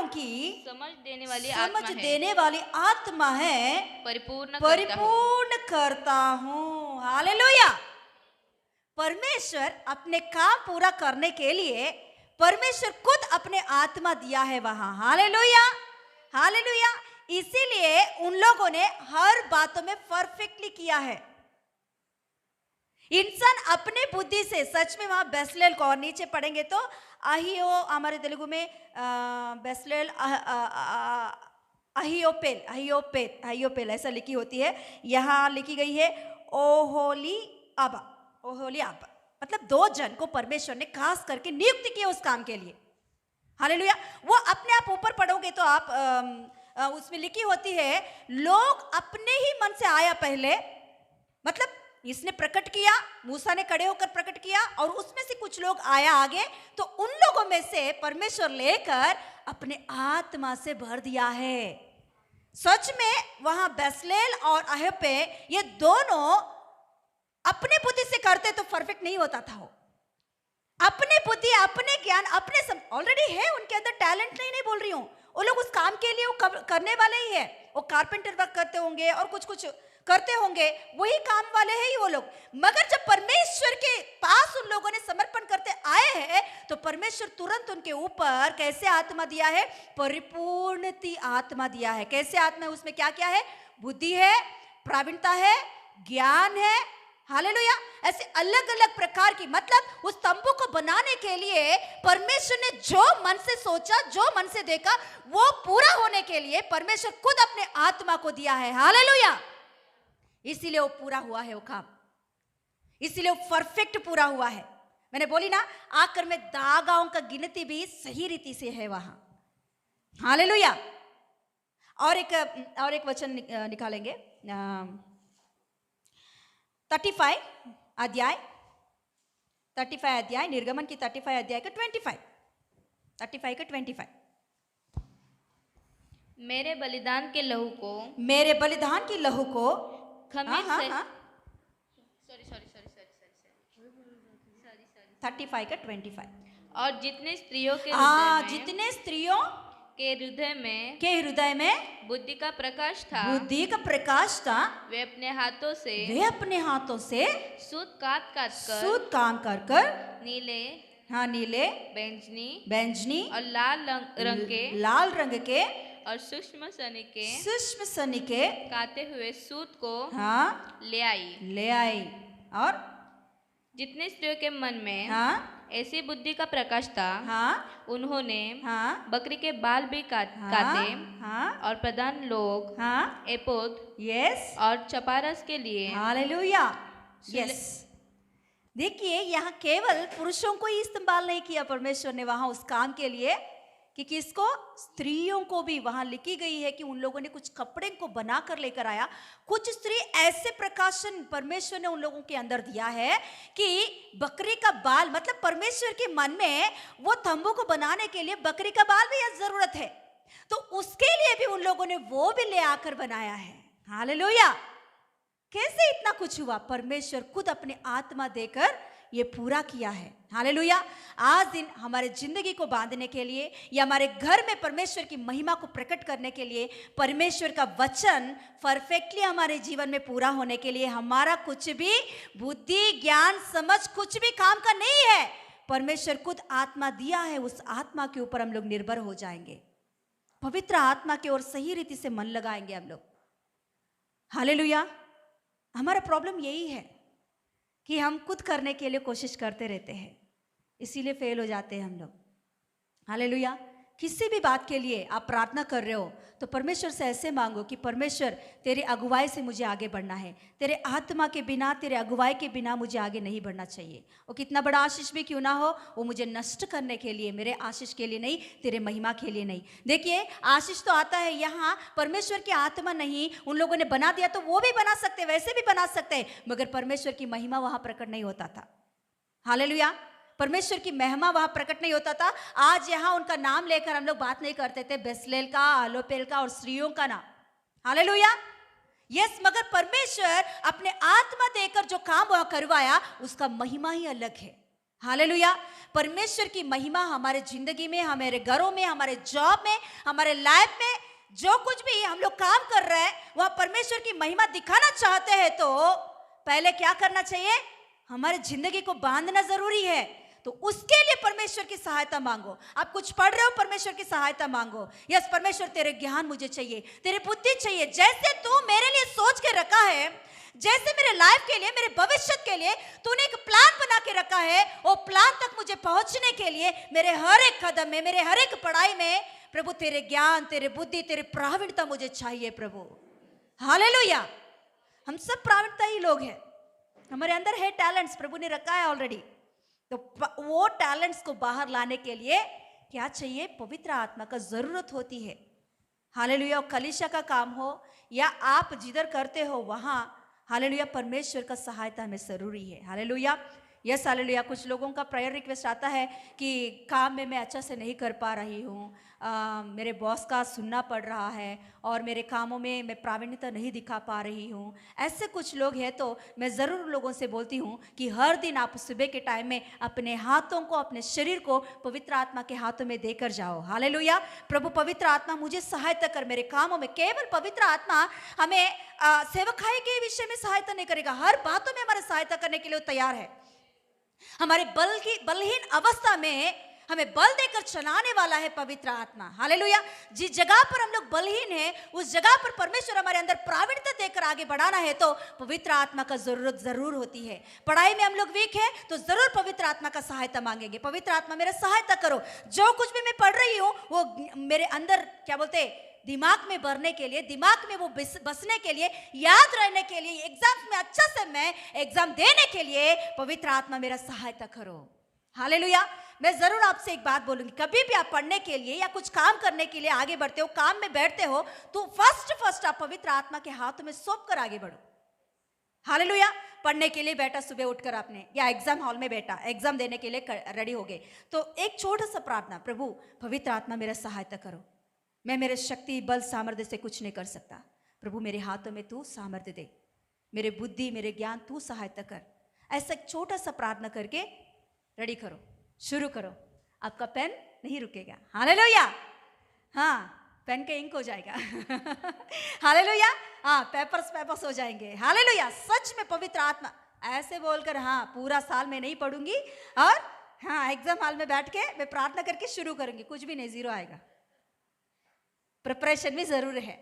की समझ देने वाली समझ आत्मा है, देने वाली आत्मा है, परिपूर्ण करता हूँ। हालेलुया। परमेश्वर अपने काम पूरा करने के लिए परमेश्वर खुद अपने आत्मा दिया है वहां। Hallelujah, hallelujah. इसीलिए उन लोगों ने हर बातों में परफेक्टली किया है। इंसान अपने बुद्धि से, सच में वहां बेसलेल को, और नीचे पढ़ेंगे तो अहियो, हमारे तेलुगु में बेसलेल अहियोपेल ऐसा लिखी होती है, यहाँ लिखी गई है ओहोलीआबा, मतलब 2 जन को परमेश्वर ने खास करके नियुक्त किया उस काम के लिए। हालेलुया। वो अपने आप ऊपर पढ़ोगे तो आप उसमें लिखी होती है, लोग अपने ही मन से आया पहले, मतलब इसने प्रकट किया, मूसा ने खड़े होकर प्रकट किया, और उसमें से कुछ लोग आया आगे, तो उन लोगों में से परमेश्वर लेकर अपने आत्मा से भर दिया है। सच में वहां बेसलेल और अहपे, ये दोनों अपने बुद्धि से करते तो परफेक्ट नहीं होता था। वो अपने बुद्धि, अपने ज्ञान, अपने ऑलरेडी है उनके अंदर टैलेंट, नहीं बोल रही हूं, वो लोग उस काम के लिए वो करने वाले ही है। वो कारपेंटर वर्क करते होंगे और कुछ करते होंगे, वही काम वाले हैं ही वो लोग। मगर जब परमेश्वर के पास उन लोगों ने समर्पण करते आए हैं, तो परमेश्वर तुरंत उनके ऊपर कैसे आत्मा दिया है? परिपूर्णति आत्मा दिया है। कैसे आत्मा है? उसमें क्या क्या है? बुद्धि है, प्रवीणता है, ज्ञान है। हालेलुया। ऐसे अलग अलग प्रकार की, मतलब उस तंबू को बनाने के लिए परमेश्वर ने जो मन से सोचा, जो मन से देखा, वो पूरा होने के लिए परमेश्वर खुद अपने आत्मा को दिया है। हालेलुया। इसीलिए वो पूरा हुआ है वो काम, इसीलिए वो परफेक्ट पूरा हुआ है। मैंने बोली ना, आकर में धागाओं का गिनती भी सही रीति से है वहां। हालेलुया। और एक वचन निकालेंगे, 35 अध्याय, निर्गमन की 35 अध्याय का 25। मेरे बलिदान के लहू को खमीर से, सॉरी 35 का 25। और जितने स्त्रियों के हृदय में बुद्धि का प्रकाश था, वे अपने हाथों से सूत काम कर नीले, बैंजनी और लाल रंग के और सूक्ष्म सनी के काते हुए सूत को ले आई। और जितने स्त्रियों के मन में ऐसी बुद्धि का प्रकाश था, उन्होंने बकरी के बाल भी काटे, और प्रधान लोग एपोद और चपारस के लिए। हालेलुया। यस। देखिए, यहाँ केवल पुरुषों को ही इस्तेमाल नहीं किया परमेश्वर ने वहां उस काम के लिए, कि किसको? स्त्रियों को भी। वहां लिखी गई है कि उन लोगों ने कुछ कपड़े को बनाकर लेकर आया। कुछ स्त्री ऐसे प्रकाशन परमेश्वर ने उन लोगों के अंदर दिया है कि बकरी का बाल, मतलब परमेश्वर के मन में वो तंबू को बनाने के लिए बकरी का बाल भी जरूरत है, तो उसके लिए भी उन लोगों ने वो भी ले आकर बनाया है। हालेलुया। कैसे इतना कुछ हुआ? परमेश्वर खुद अपने आत्मा देकर ये पूरा किया है। हालेलुया। आज दिन हमारे जिंदगी को बांधने के लिए, या हमारे घर में परमेश्वर की महिमा को प्रकट करने के लिए, परमेश्वर का वचन परफेक्टली हमारे जीवन में पूरा होने के लिए, हमारा कुछ भी बुद्धि, ज्ञान, समझ कुछ भी काम का नहीं है। परमेश्वर खुद आत्मा दिया है, उस आत्मा के ऊपर हम लोग निर्भर हो जाएंगे, पवित्र आत्मा की ओर सही रीति से मन लगाएंगे हम लोग। हालेलुया। हमारा प्रॉब्लम यही है कि हम खुद करने के लिए कोशिश करते रहते हैं, इसीलिए फेल हो जाते हैं हम लोग। हालेलुया। किसी भी बात के लिए आप प्रार्थना कर रहे हो तो परमेश्वर से ऐसे मांगो कि परमेश्वर तेरी अगुवाई से मुझे आगे बढ़ना है, तेरे आत्मा के बिना, तेरे अगुवाई के बिना मुझे आगे नहीं बढ़ना चाहिए। वो कितना बड़ा आशीष भी क्यों ना हो, वो मुझे नष्ट करने के लिए, मेरे आशीष के लिए नहीं, तेरे महिमा के लिए नहीं। देखिए आशीष तो आता है यहाँ, परमेश्वर की आत्मा नहीं, उन लोगों ने बना दिया तो वो भी बना सकते, वैसे भी बना सकते, मगर परमेश्वर की महिमा वहाँ प्रकट नहीं होता था। हालेलुया। परमेश्वर की महिमा वहां प्रकट नहीं होता था। आज यहाँ उनका नाम लेकर हम लोग बात नहीं करते थे, बेसलेल का, आलोपेल का और स्त्रियों का नाम। हालेलुया। यस, मगर परमेश्वर अपने आत्मा देकर जो काम वह करवाया उसका महिमा ही अलग है। हालेलुया। परमेश्वर की महिमा हमारे जिंदगी में, हमारे घरों में, हमारे जॉब में, हमारे लाइफ में, जो कुछ भी हम लोग काम कर रहे हैं वह परमेश्वर की महिमा दिखाना चाहते हैं तो पहले क्या करना चाहिए, हमारे जिंदगी को बांधना जरूरी है। तो उसके लिए परमेश्वर की सहायता मांगो। आप कुछ पढ़ रहे हो, परमेश्वर की सहायता मांगो। यस, परमेश्वर तेरे ज्ञान मुझे चाहिए, तेरी बुद्धि चाहिए। जैसे तू मेरे लिए सोच के रखा है, जैसे मेरे लाइफ के लिए, मेरे भविष्य के लिए तूने एक प्लान बना के रखा है, वो प्लान तक मुझे पहुंचने के लिए मेरे हर एक कदम में, मेरे हर एक पढ़ाई में प्रभु तेरे ज्ञान, तेरे बुद्धि, तेरे प्रावीणता मुझे चाहिए प्रभु। हालेलुया। हम सब प्रावीणता ही लोग हैं, हमारे अंदर है टैलेंट्स, प्रभु ने रखा है ऑलरेडी। तो वो टैलेंट्स को बाहर लाने के लिए क्या चाहिए, पवित्र आत्मा का जरूरत होती है। हालेलुया। कलीसिया का काम हो या आप जिधर करते हो वहां, हालेलुया, परमेश्वर का सहायता हमें जरूरी है। हालेलुया। Yes, hallelujah. कुछ लोगों का प्रेयर रिक्वेस्ट आता है कि काम में मैं अच्छा से नहीं कर पा रही हूँ, मेरे बॉस का सुनना पड़ रहा है और मेरे कामों में मैं प्रावीण्यता नहीं दिखा पा रही हूँ। ऐसे कुछ लोग हैं तो मैं ज़रूर लोगों से बोलती हूँ कि हर दिन आप सुबह के टाइम में अपने हाथों को, अपने शरीर को पवित्र आत्मा के हाथों में देकर जाओ। हालेलुया। प्रभु पवित्र आत्मा मुझे सहायता कर मेरे कामों में। केवल पवित्र आत्मा हमें सेवकाई के विषय में सहायता नहीं करेगा, हर बातों में हमारी सहायता करने के लिए तैयार है। हमारे बलहीन अवस्था में हमें बल देकर चलाने वाला है पवित्र आत्मा। हालेलुया। जिस जगह पर हम लोग बलहीन हैं उस जगह पर परमेश्वर हमारे अंदर प्रावीण्यता देकर आगे बढ़ाना है तो पवित्र आत्मा का जरूरत जरूर होती है। पढ़ाई में हम लोग वीक है तो जरूर पवित्र आत्मा का सहायता मांगेंगे, पवित्र आत्मा मेरा सहायता करो, जो कुछ भी मैं पढ़ रही हूँ वो मेरे अंदर क्या बोलते दिमाग में भरने के लिए, दिमाग में वो बसने के लिए, याद रहने के लिए, एग्जाम में अच्छा से मैं एग्जाम देने के लिए पवित्र आत्मा मेरा सहायता करो। हालेलुया। मैं जरूर आपसे एक बात बोलूंगी, कभी भी आप पढ़ने के लिए या कुछ काम करने के लिए आगे बढ़ते हो, काम में बैठते हो तो फर्स्ट आप पवित्र आत्मा के हाथों में सौंप कर आगे बढ़ो। हालेलुया। पढ़ने के लिए बैठा सुबह उठकर आपने, या एग्जाम हॉल में बैठा, एग्जाम देने के लिए रेडी हो गए, तो एक छोटा सा प्रार्थना, प्रभु पवित्र आत्मा मेरा सहायता करो, मैं मेरे शक्ति बल सामर्थ्य से कुछ नहीं कर सकता, प्रभु मेरे हाथों में तू सामर्थ्य दे, मेरे बुद्धि मेरे ज्ञान तू सहायता कर। ऐसा एक छोटा सा प्रार्थना करके रेडी करो, शुरू करो, आपका पेन नहीं रुकेगा। हालेलुया। हाँ, पेन का इंक हो जाएगा। हालेलुया। हाँ, पेपर्स हो जाएंगे। हालेलुया। सच में पवित्र आत्मा ऐसे बोलकर, हाँ पूरा साल मैं नहीं पढ़ूंगी और हाँ एग्जाम हॉल में बैठ के मैं प्रार्थना करके शुरू करूंगी, कुछ भी नहीं, जीरो आएगा। प्रिपरेशन भी जरूर है,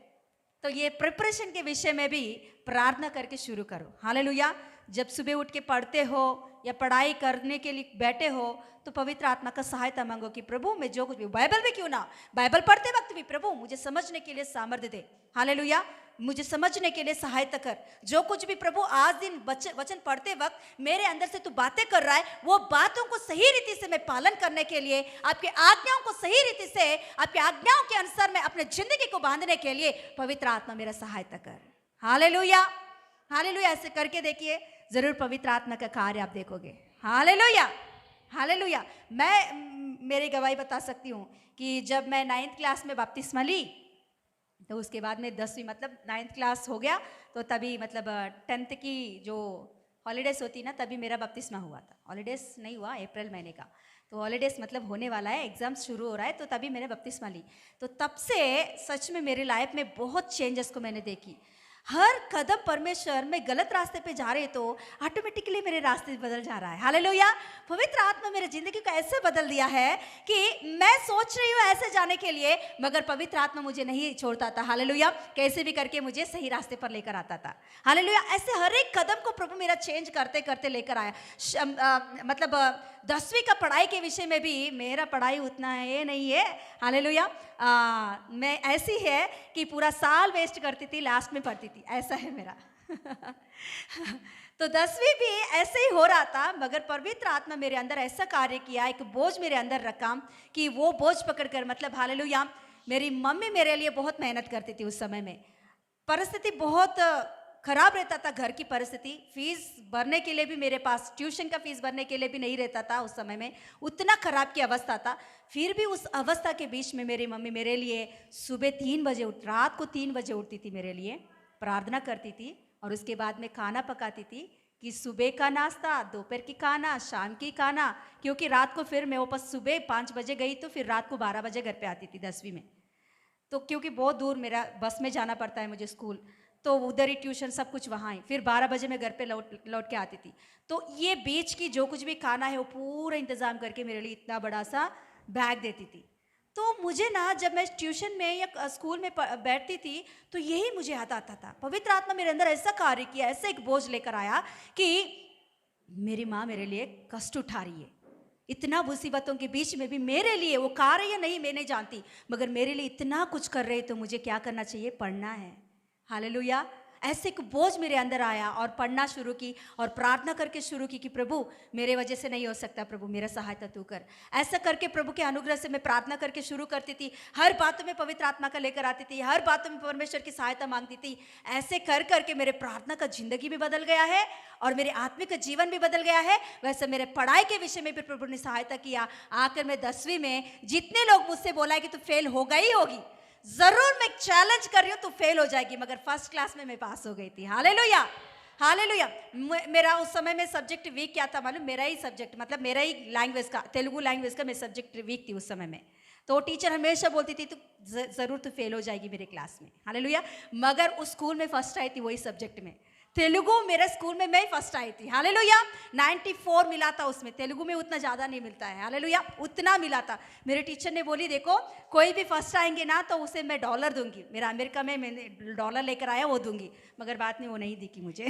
तो ये प्रिपरेशन के विषय में भी प्रार्थना करके शुरू करो। हालेलुया। जब सुबह उठ के पढ़ते हो या पढ़ाई करने के लिए बैठे हो तो पवित्र आत्मा का सहायता मांगो कि प्रभु मैं जो कुछ भी, बाइबल भी क्यों ना, बाइबल पढ़ते वक्त भी प्रभु मुझे समझने के लिए सामर्थ्य दे। हालेलुया। मुझे समझने के लिए सहायता कर, जो कुछ भी प्रभु आज दिन वचन पढ़ते वक्त मेरे अंदर से तू बातें कर रहा है वो बातों को सही रीति से मैं पालन करने के लिए, आपके आज्ञाओं को सही रीति से, आपके आज्ञाओं के अनुसार मैं अपने जिंदगी को बांधने के लिए पवित्र आत्मा मेरा सहायता कर। हालेलुया। हालेलुया। ऐसे करके देखिए, जरूर पवित्र आत्मा का कार्य आप देखोगे। हालेलुया। हालेलुया। मैं मेरी गवाही बता सकती हूँ कि जब मैं 9th क्लास में बपतिस्मा ली तो उसके बाद में 10वीं मतलब 9th क्लास हो गया तो तभी मतलब 10th की जो हॉलीडेज होती ना तभी मेरा बपतिस्मा हुआ था। हॉलीडेज नहीं हुआ, अप्रैल महीने का, तो हॉलीडेज मतलब होने वाला है, एग्जाम शुरू हो रहा है, तो तभी मैंने बपतिस्मा ली। तो तब से सच में मेरी लाइफ में बहुत चेंजेस को मैंने देखी। हर कदम परमेश्वर मैं गलत रास्ते पे जा रही तो ऑटोमेटिकली मेरे रास्ते बदल जा रहा है। हालेलुया। पवित्र आत्मा मेरे जिंदगी को ऐसे बदल दिया है कि मैं सोच रही हूँ ऐसे जाने के लिए, मगर पवित्र आत्मा मुझे नहीं छोड़ता था। हालेलुया। कैसे भी करके मुझे सही रास्ते पर लेकर आता था। हालेलुया। ऐसे हर एक कदम को प्रभु मेरा चेंज करते करते लेकर आया। मतलब 10वीं का पढ़ाई के विषय में भी मेरा पढ़ाई उतना है ये नहीं है। हालेलुया। मैं ऐसी है कि पूरा साल वेस्ट करती थी, लास्ट में पढ़ती थी, ऐसा है मेरा। तो 10वीं भी ऐसे ही हो रहा था, मगर पवित्र आत्मा मेरे अंदर ऐसा कार्य किया, एक बोझ मेरे अंदर रखा कि वो बोझ पकड़कर, मतलब हालेलुया, मेरी मम्मी मेरे लिए बहुत मेहनत करती थी। उस समय में परिस्थिति बहुत खराब रहता था, घर की परिस्थिति, फीस भरने के लिए भी मेरे पास, ट्यूशन का फीस भरने के लिए भी नहीं रहता था उस समय में, उतना खराब की अवस्था था। फिर भी उस अवस्था के बीच में मेरी मम्मी मेरे लिए सुबह 3 बजे रात को 3 बजे उठती थी, मेरे लिए प्रार्थना करती थी और उसके बाद में खाना पकाती थी कि सुबह का नाश्ता, दोपहर की खाना, शाम की खाना, क्योंकि रात को फिर मैं वापस सुबह 5 बजे गई तो फिर रात को 12 बजे घर पे आती थी 10वीं में। तो क्योंकि बहुत दूर मेरा बस में जाना पड़ता है मुझे स्कूल, तो उधर ही ट्यूशन सब कुछ वहाँ ही, फिर 12 बजे मैं घर पे लौट के आती थी। तो ये बीच की जो कुछ भी खाना है वो पूरा इंतज़ाम करके मेरे लिए इतना बड़ा सा बैग देती थी। तो मुझे ना जब मैं ट्यूशन में या स्कूल में बैठती थी तो यही मुझे याद आता था। पवित्र आत्मा मेरे अंदर ऐसा कार्य किया, ऐसा एक बोझ लेकर आया कि मेरी माँ मेरे लिए कष्ट उठा रही है, इतना मुसीबतों के बीच में भी मेरे लिए, वो कर रही है नहीं मैं नहीं जानती, मगर मेरे लिए इतना कुछ कर रहे, तो मुझे क्या करना चाहिए, पढ़ना है। हालेलुया। ऐसे एक बोझ मेरे अंदर आया और पढ़ना शुरू की और प्रार्थना करके शुरू की कि प्रभु मेरे वजह से नहीं हो सकता, प्रभु मेरा सहायता तू कर। ऐसा करके प्रभु के अनुग्रह से मैं प्रार्थना करके शुरू करती थी, हर बातों में पवित्र आत्मा का लेकर आती थी, हर बातों में परमेश्वर की सहायता मांगती थी। ऐसे कर करके मेरे प्रार्थना का जिंदगी भी बदल गया है और मेरे आत्मिक जीवन भी बदल गया है। वैसे मेरे पढ़ाई के विषय में भी प्रभु ने सहायता किया। आकर मैं 10वीं में, जितने लोग मुझसे बोला है कि तू फेल होगा ही होगी, जरूर मैं चैलेंज कर रही हूँ, तू फेल हो जाएगी, मगर फर्स्ट क्लास में मैं पास हो गई थी। हालेलुया। हालेलुया। मेरा उस समय में सब्जेक्ट वीक क्या था मालूम, मेरा ही सब्जेक्ट, मतलब मेरा ही लैंग्वेज का, तेलुगु लैंग्वेज का मैं सब्जेक्ट वीक थी उस समय में। तो टीचर हमेशा बोलती थी तू जरूर तू फेल हो जाएगी मेरे क्लास में। हालेलुया। मगर उस स्कूल में फर्स्ट आई थी वही सब्जेक्ट में, तेलुगु मेरे स्कूल में मैं फर्स्ट आई थी। हालेलुया। 94 मिला था उसमें, तेलुगु में उतना ज़्यादा नहीं मिलता है। हालेलुया। उतना मिला था। मेरे टीचर ने बोली देखो कोई भी फर्स्ट आएंगे ना तो उसे मैं $, दूंगी, मेरा अमेरिका में मैंने $, लेकर आया वो दूंगी, मगर बाद में वो नहीं दिखी मुझे।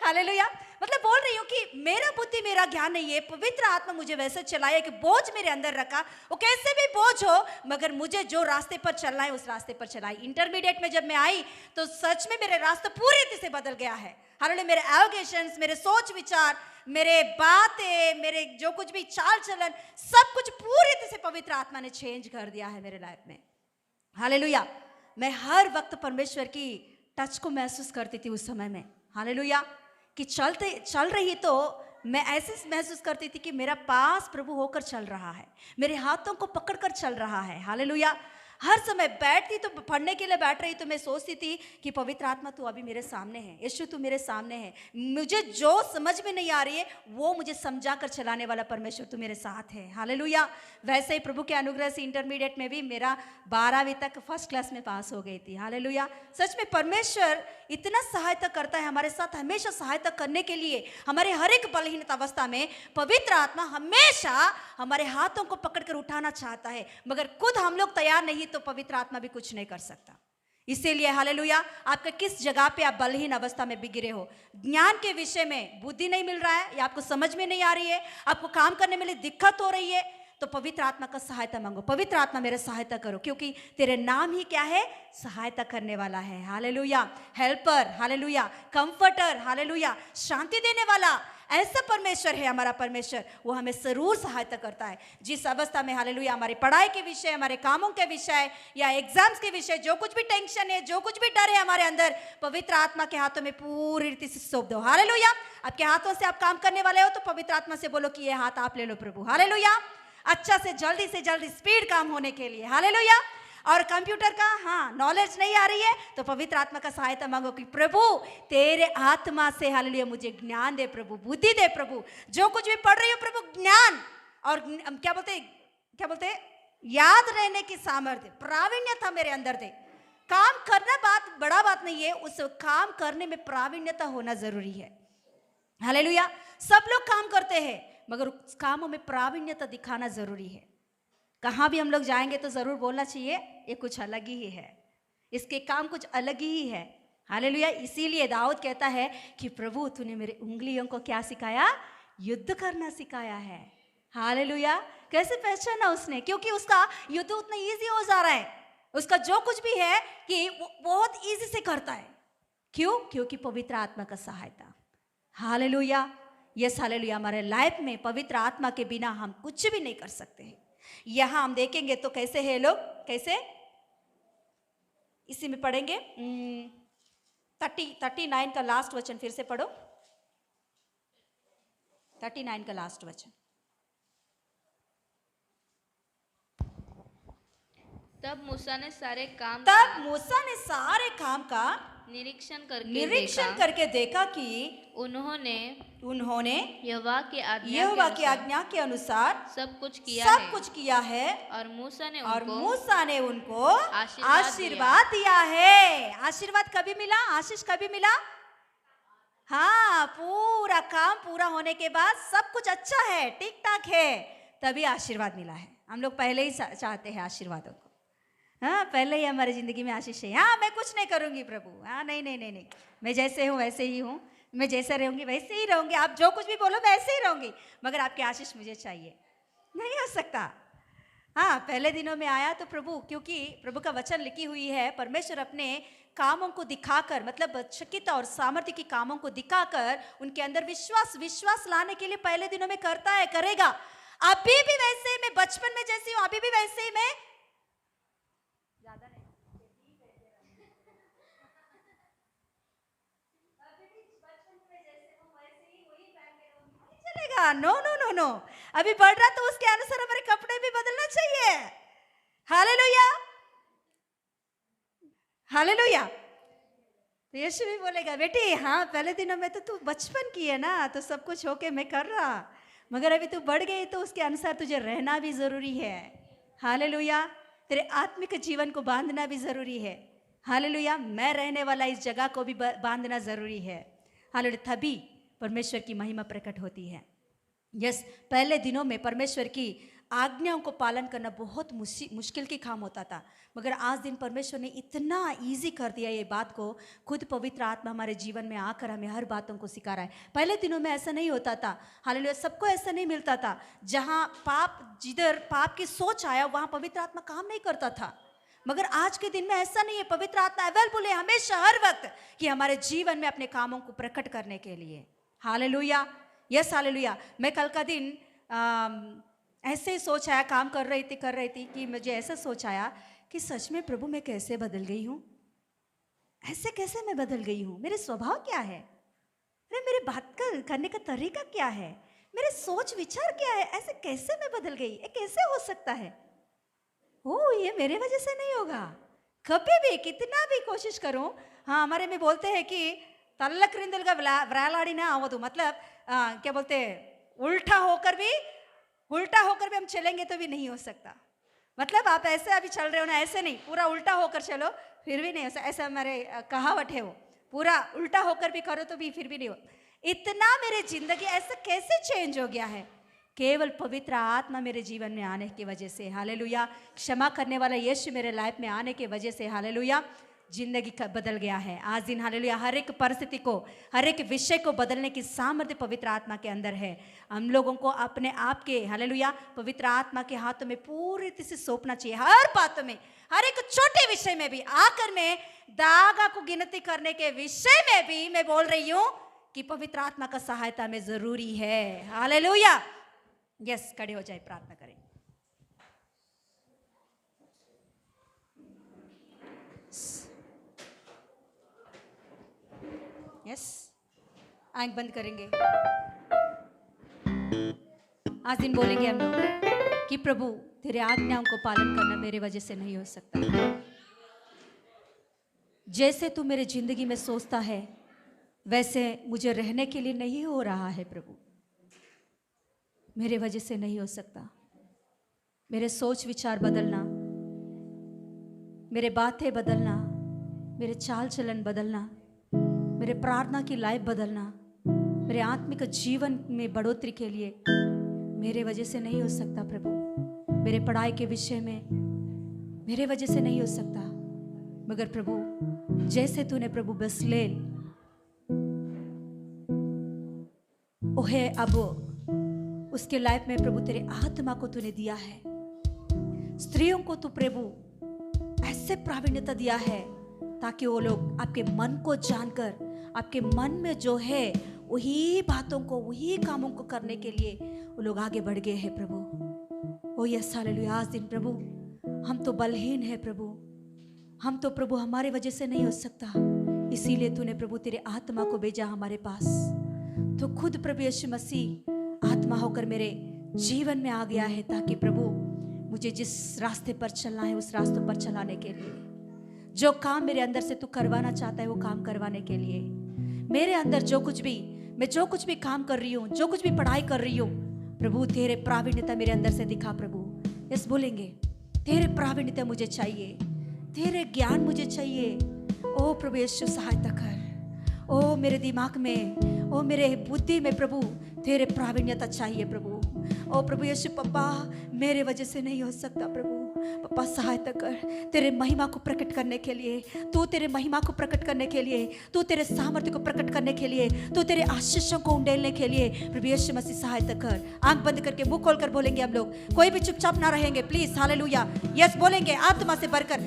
हालेलुया। मतलब बोल रही हूँ कि मेरा बुद्धि मेरा ज्ञान नहीं है, पवित्र आत्मा मुझे वैसे चलाया कि बोझ मेरे अंदर रखा, वो कैसे भी बोझ हो मगर मुझे जो रास्ते पर चलना है उस रास्ते पर चलाई। इंटरमीडिएट में जब मैं आई तो सच में मेरे रास्ता पूरी रीति से बदल गया है। हालेलुया। मेरे एवोगेशंस, मेरे सोच विचार, मेरे बातें, मेरे जो कुछ भी चाल चलन, सब कुछ पूरी रीति से पवित्र आत्मा ने चेंज कर दिया है मेरे लाइफ में। हालेलुया। मैं हर वक्त परमेश्वर की टच को महसूस करती थी उस समय में। हालेलुया। कि चल रही तो मैं ऐसे महसूस करती थी कि मेरा पास प्रभु होकर चल रहा है, मेरे हाथों को पकड़कर चल रहा है। हालेलुया। हर समय बैठती तो पढ़ने के लिए बैठ रही तो मैं सोचती थी कि पवित्र आत्मा तू अभी मेरे सामने है, यीशु तू मेरे सामने है, मुझे जो समझ में नहीं आ रही है वो मुझे समझा कर चलाने वाला परमेश्वर तू मेरे साथ है। हालेलुया। वैसे ही प्रभु के अनुग्रह से इंटरमीडिएट में भी मेरा 12वीं तक फर्स्ट क्लास में पास हो गई थी। हालेलुया। सच में परमेश्वर इतना सहायता करता है हमारे साथ, हमेशा सहायता करने के लिए। हमारे हर एक बलहीनता अवस्था में पवित्र आत्मा हमेशा हमारे हाथों को पकड़कर उठाना चाहता है, मगर खुद हम लोग तैयार नहीं तो पवित्र आत्मा भी कुछ नहीं कर सकता। इसीलिए हालेलुया, आपका किस जगह पे आप बलहीन अवस्था में बिगड़े हो, ज्ञान के विषय में बुद्धि नहीं मिल रहा है या आपको समझ में नहीं आ रही है, आपको काम करने में दिक्कत हो रही है, तो पवित्र आत्मा का सहायता मांगो। पवित्र आत्मा मेरा सहायता करो, क्योंकि तेरे नाम ही क्या है, सहायता करने वाला है। Hallelujah. Helper, hallelujah, comforter, hallelujah, शांति देने वाला, ऐसा परमेश्वर है हमारा परमेश्वर। वो हमें जरूर सहायता करता है जिस अवस्था में, हालेलुया, हमारी पढ़ाई के विषय, हमारे कामों के विषय या एग्जाम्स के विषय, जो कुछ भी टेंशन है, जो कुछ भी डर है हमारे अंदर, पवित्र आत्मा के हाथों में पूरी रीति से सौंप दो। हालेलुया। आपके हाथों से आप काम करने वाले हो तो पवित्र आत्मा से बोलो कि ये हाथ आप ले लो प्रभु। हालेलुया। अच्छा से जल्दी स्पीड काम होने के लिए। हालेलुया। और कंप्यूटर का नॉलेज नहीं आ रही है तो पवित्र आत्मा का सहायता मांगो कि प्रभु तेरे आत्मा से, हालेलुया, मुझे ज्ञान दे प्रभु, बुद्धि दे प्रभु, जो कुछ भी पढ़ रही हूँ प्रभु, ज्ञान और क्या बोलते याद रहने की सामर्थ्य, प्रावीण्यता मेरे अंदर दे। काम करना बड़ा बात नहीं है, उस काम करने में प्रावीण्यता होना जरूरी है। हालेलुया। सब लोग काम करते हैं मगर उस कामों में प्रावीण्यता दिखाना जरूरी है। कहाँ भी हम लोग जाएंगे तो जरूर बोलना चाहिए ये कुछ अलग ही है, इसके काम कुछ अलग ही है। हालेलुया। इसीलिए दाऊद कहता है कि प्रभु तूने मेरे उंगलियों को क्या सिखाया? युद्ध करना सिखाया है। हालेलुया। कैसे पहचाना उसने? क्योंकि उसका युद्ध उतना इजी हो जा रहा है, उसका जो कुछ भी है कि वो बहुत इजी से करता है। क्यों? क्योंकि पवित्र आत्मा का सहायता। हालेलुया। Yes hallelujah. हमारे लाइफ में पवित्र आत्मा के बिना हम कुछ भी नहीं कर सकते हैं। यहां हम देखेंगे तो कैसे है लोग, कैसे इसी में पढ़ेंगे 39 का लास्ट वचन फिर से पढ़ो। 39 का लास्ट वचन। तब मूसा ने सारे काम का निरीक्षण करके देखा कि उन्होंने यहोवा की आज्ञा के अनुसार सब कुछ किया है और मूसा ने उनको आशीर्वाद दिया है। आशीर्वाद कभी मिला? आशीष कभी मिला? हाँ, पूरा काम पूरा होने के बाद सब कुछ अच्छा है, ठीक ठाक है, तभी आशीर्वाद मिला है। हम लोग पहले ही चाहते हैं आशीर्वादों को। हाँ, पहले ही हमारी जिंदगी में आशीष है। हाँ, मैं कुछ नहीं करूंगी प्रभु, हाँ नहीं नहीं नहीं नहीं, मैं जैसे हूँ वैसे ही हूँ, मैं जैसे रहूंगी वैसे ही रहूंगी, आप जो कुछ भी बोलो मैं ऐसे ही रहूंगी, मगर आपकी आशीष मुझे चाहिए। नहीं हो सकता। हाँ, पहले दिनों में आया तो प्रभु, क्योंकि प्रभु का वचन लिखी हुई है, परमेश्वर अपने कामों को दिखाकर, मतलब शक्तिता और सामर्थ्य की कामों को दिखाकर उनके अंदर विश्वास लाने के लिए पहले दिनों में करता है, करेगा। अभी भी वैसे ही मैं बचपन में जैसी हूँ, अभी भी वैसे ही मैं चलेगा। नो नो नो नो, अभी बढ़ रहा तो उसके अनुसार हमारे कपड़े भी बदलना चाहिए। Hallelujah hallelujah. तो यीशु भी बोलेगा, बेटी हाँ पहले दिनों में तो तू बचपन की है ना, तो सब कुछ होके मैं कर रहा, मगर अभी तू बढ़ गई तो उसके अनुसार तुझे रहना भी जरूरी है। हालेलुया। तेरे आत्मिक जीवन को बांधना भी जरूरी है। हालेलुया। मैं रहने वाला इस जगह को भी बांधना जरूरी है। हालेलुया। तभी परमेश्वर की महिमा प्रकट होती है। यस, पहले दिनों में परमेश्वर की आज्ञाओं को पालन करना बहुत मुश्किल की काम होता था, मगर आज दिन परमेश्वर ने इतना इजी कर दिया ये बात को। खुद पवित्र आत्मा हमारे जीवन में आकर हमें हर बातों को सिखा रहा है। पहले दिनों में ऐसा नहीं होता था। हालेलुया। सबको ऐसा नहीं मिलता था। जिधर पाप की सोच आया वहाँ पवित्र आत्मा काम नहीं करता था, मगर आज के दिन में ऐसा नहीं है। पवित्र आत्मा अवेलेबल है हमेशा, हर वक्त, कि हमारे जीवन में अपने कामों को प्रकट करने के लिए। हालेलुया। Yes hallelujah. मैं कल का दिन ऐसे सोच आया, काम कर रही थी कि मुझे ऐसा सोच आया कि सच में प्रभु मैं कैसे बदल गई हूँ, ऐसे कैसे मैं बदल गई हूँ, मेरे स्वभाव क्या है, अरे मेरे बात करने का तरीका क्या है, मेरे सोच विचार क्या है, ऐसे कैसे मैं बदल गई, ये कैसे हो सकता है? ओ, ये मेरे वजह से नहीं होगा। कभी भी कितना भी कोशिश करूं, हाँ हमारे में बोलते हैं कि तल्लक रिंदल का व्रालाड़ी ना आवदू, मतलब क्या बोलते हैं, उल्टा होकर भी हम चलेंगे तो भी नहीं हो सकता। मतलब आप ऐसे अभी चल रहे हो ना, ऐसे नहीं, पूरा उल्टा होकर चलो फिर भी नहीं हो सकता। ऐसा हमारे कहावत है, वो पूरा उल्टा होकर भी करो तो भी फिर भी नहीं हो। इतना मेरे जिंदगी ऐसा कैसे चेंज हो गया है? केवल पवित्र आत्मा मेरे जीवन में आने की वजह से। हालेलुया। क्षमा करने वाला यीशु मेरे लाइफ में आने की वजह से, हालेलुया, जिंदगी बदल गया है आज दिन। हालेलुया। हर एक परिस्थिति को, हर एक विषय को बदलने की सामर्थ्य पवित्र आत्मा के अंदर है। हम लोगों को अपने आप के, हालेलुया, पवित्र आत्मा के हाथों में पूरी तरह से सौंपना चाहिए। हर बातों में, हर एक छोटे विषय में भी, आकर में दागा को गिनती करने के विषय में भी मैं बोल रही हूँ कि पवित्र आत्मा का सहायता में जरूरी है। हालेलुया। यस, खड़े हो जाए, प्रार्थना करें। यस, आंख बंद करेंगे। आज दिन बोलेंगे हम लोग कि प्रभु तेरे आज्ञाओं को पालन करना मेरे वजह से नहीं हो सकता। जैसे तू मेरे जिंदगी में सोचता है वैसे मुझे रहने के लिए नहीं हो रहा है प्रभु, मेरे वजह से नहीं हो सकता। मेरे सोच विचार बदलना, मेरे बातें बदलना, मेरे चाल चलन बदलना, मेरे प्रार्थना की लाइफ बदलना, मेरे आत्मिक जीवन में बढ़ोतरी के लिए मेरे वजह से नहीं हो सकता प्रभु। मेरे पढ़ाई के विषय में मेरे वजह से नहीं हो सकता, मगर प्रभु जैसे तूने प्रभु बसलेल ओहे अब उसके लाइफ में प्रभु तेरे आत्मा को तूने दिया है। स्त्रियों को तू प्रभु ऐसे प्रावीण्यता दिया है ताकि वो लोग आपके मन को जानकर, आपके मन में जो है वही बातों को, वही कामों को करने के लिए वो लोग आगे बढ़ गए हैं प्रभु। ओ यस हालेलुया। आज दिन प्रभु हम तो बलहीन है प्रभु, हम तो प्रभु हमारे वजह से नहीं हो सकता, इसीलिए तूने प्रभु तेरे आत्मा को भेजा हमारे पास। तो खुद प्रभु यीशु मसीह आत्मा होकर मेरे जीवन में आ गया है ताकि प्रभु मुझे जिस रास्ते पर चलना है उस रास्तों पर चलाने के लिए, जो काम मेरे अंदर से तू करवाना चाहता है वो काम करवाने के लिए, मेरे अंदर जो कुछ भी मैं जो कुछ भी काम कर रही हूँ, जो कुछ भी पढ़ाई कर रही हूँ प्रभु तेरे प्रावीण्यता मेरे अंदर से दिखा प्रभु। यस बोलेंगे तेरे प्रावीण्यता मुझे चाहिए, तेरे ज्ञान मुझे चाहिए। ओ प्रभु यीशु सहायता कर, ओ मेरे दिमाग में, ओ मेरे बुद्धि में प्रभु तेरे प्रावीण्यता चाहिए प्रभु। ओ प्रभु यीशु पप्पा मेरे वजह से नहीं हो सकता प्रभु, पप्पा सहायता कर तेरे महिमा को प्रकट करने के लिए, तू तेरे महिमा को प्रकट करने के लिए, तू तेरे सामर्थ्य को प्रकट करने के लिए, तू तेरे आशीषों को उंडेलने के लिए प्रभु यीशु मसीह सहायता कर। आंख बंद करके मुंह खोलकर बोलेंगे हम लोग, कोई भी चुपचाप ना रहेंगे प्लीज। हालेलुया। यस बोलेंगे आत्मा से भरकर।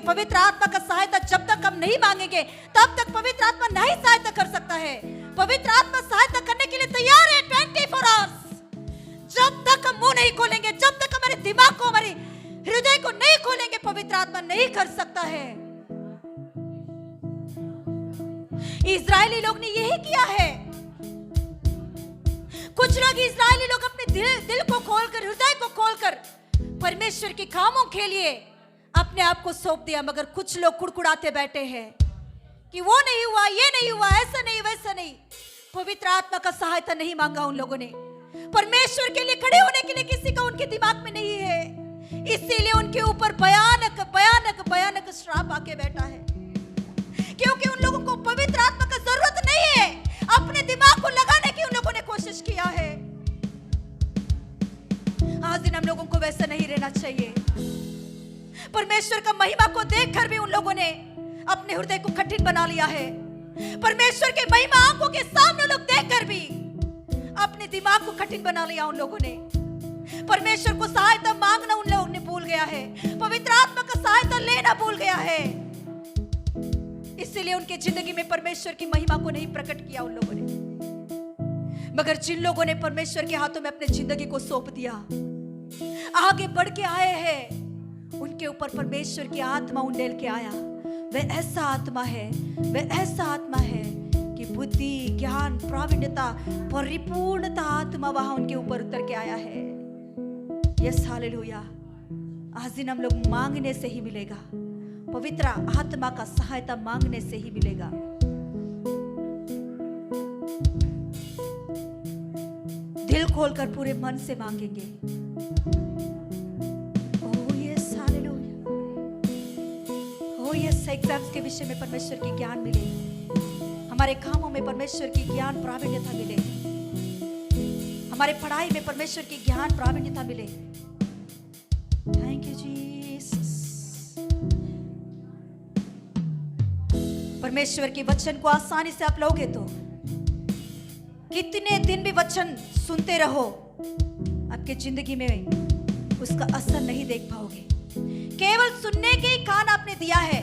पवित्र आत्मा का सहायता जब तक हम नहीं मांगेंगे तब तक पवित्र आत्मा नहीं सहायता कर सकता है। पवित्र आत्मा सहायता करने के लिए तैयार है 24 आवर्स। जब तक हम मुंह नहीं खोलेंगे, जब तक हमारे दिमाग को, हमारे हृदय को नहीं खोलेंगे, पवित्र आत्मा नहीं कर सकता है। इजरायली लोग ने यही किया है। कुछ लोग इजरायली लोग अपने दिल को खोलकर, हृदय को खोलकर परमेश्वर के कामों के लिए अपने आप को सौंप दिया, मगर कुछ लोग कुड़कुड़ाते बैठे हैं कि वो नहीं हुआ, ये नहीं हुआ, ऐसा नहीं, वैसा नहीं। पवित्र आत्मा का सहायता नहीं मांगा उन लोगों ने। परमेश्वर के लिए खड़े होने के लिए किसी का उनके दिमाग में नहीं है, इसीलिए उनके ऊपर भयानक भयानक भयानक श्राप आके बैठा है, क्योंकि उन लोगों को पवित्र आत्मा का जरूरत नहीं है। अपने दिमाग को लगाने की उन लोगों ने कोशिश किया है। आज दिन हम लोगों को वैसा नहीं रहना चाहिए। परमेश्वर का महिमा को देखकर भी उन लोगों ने अपने हृदय को कठिन बना लिया है। परमेश्वर के महिमा आंखों के सामने लोग देखकर भी अपने दिमाग को कठिन बना लिया उन लोगों ने। परमेश्वर को सहायता मांगना उन लोगों ने भूल गया है, पवित्र आत्मा का सहायता लेना भूल गया है। इसलिए उनके जिंदगी में परमेश्वर की महिमा को नहीं प्रकट किया उन लोगों ने। मगर जिन लोगों ने परमेश्वर के हाथों में अपने जिंदगी को सौंप दिया, आगे बढ़ के आए हैं, उनके ऊपर परमेश्वर की आत्मा उंडेल के आया। वह ऐसा आत्मा है, वह ऐसा आत्मा है कि बुद्धि, ज्ञान, प्रावीण्यता, परिपूर्णता आत्मा वहां उनके ऊपर उतर के आया है। Yes hallelujah. आज दिन हम लोग मांगने से ही मिलेगा, पवित्र आत्मा का सहायता मांगने से ही मिलेगा। दिल खोलकर पूरे मन से मांगेंगे। Oh yes hallelujah. Oh yes exams के विषय में परमेश्वर की ज्ञान मिले, हमारे कामों में परमेश्वर की ज्ञान प्रावीण्यता मिले, हमारे पढ़ाई में परमेश्वर की ज्ञान प्रावीण्यता मिले। Thank you Jesus. परमेश्वर के वचन को आसानी से आप लोगे तो कितने दिन भी वचन सुनते रहो, आपके जिंदगी में उसका असर नहीं देख पाओगे। केवल सुनने के ही कान आपने दिया है,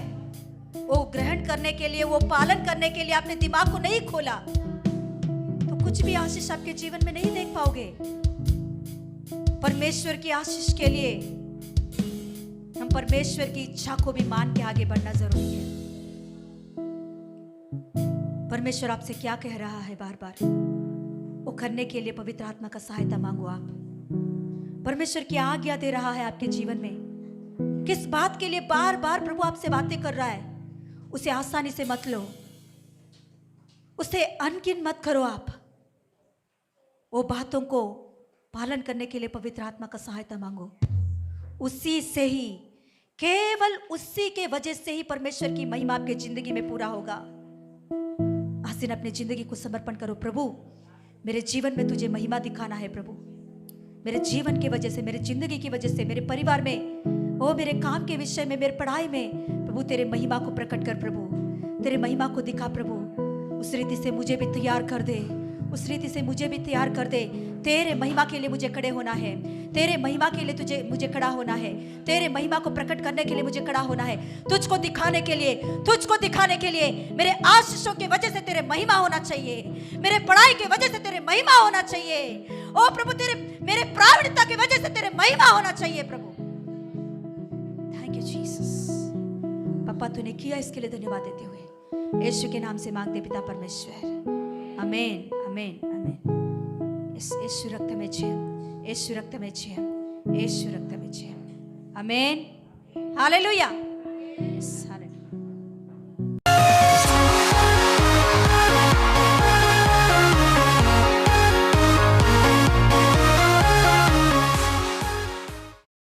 वो ग्रहण करने के लिए, वो पालन करने के लिए आपने दिमाग को नहीं खोला, तो कुछ भी आशीष आपके जीवन में नहीं देख पाओगे। परमेश्वर की आशीष के लिए हम परमेश्वर की इच्छा को भी मान के आगे बढ़ना जरूरी है। परमेश्वर आपसे क्या कह रहा है बार बार, वो करने के लिए पवित्र आत्मा का सहायता मांगो। आप परमेश्वर की आज्ञा दे रहा है आपके जीवन में, किस बात के लिए बार बार प्रभु आपसे बातें कर रहा है, उसे आसानी से मत लो, उसे अनगिन मत करो। आप वो बातों को पालन करने के लिए पवित्र आत्मा का सहायता मांगो। उसी से ही केवल उसी के वजह से ही परमेश्वर की महिमा आपके जिंदगी में पूरा होगा। आज दिन अपनी जिंदगी को समर्पण करो। प्रभु मेरे जीवन में तुझे महिमा दिखाना है प्रभु, मेरे जीवन की वजह से, मेरे जिंदगी की वजह से, मेरे परिवार में, ओ मेरे काम के विषय में, मेरे पढ़ाई में प्रभु तेरे महिमा को प्रकट कर प्रभु, तेरे महिमा को दिखा प्रभु। उस रीति से मुझे भी तैयार कर दे, उस रीति से मुझे भी तैयार कर दे। तेरे महिमा के लिए मुझे खड़े होना है, तेरे महिमा के लिए मुझे खड़ा होना है, तेरे महिमा को प्रकट करने के लिए मुझे खड़ा होना है, तुझको दिखाने के लिए, तुझको दिखाने के लिए। मेरे आशीषों की वजह से तेरे महिमा होना चाहिए, मेरे पढ़ाई की वजह से तेरे महिमा होना चाहिए। ओ प्रभु तेरे मेरे प्रावीण्यता की वजह से तेरे महिमा होना चाहिए प्रभु। Thank you Jesus. पापा तूने किया इसके लिए धन्यवाद देते हुए यीशु के नाम से मांगते पिता परमेश्वर, आमेन आमेन आमेन। यीशु रक्त में जय, यीशु रक्त में जय, यीशु रक्त में जय, आमेन हालेलुया।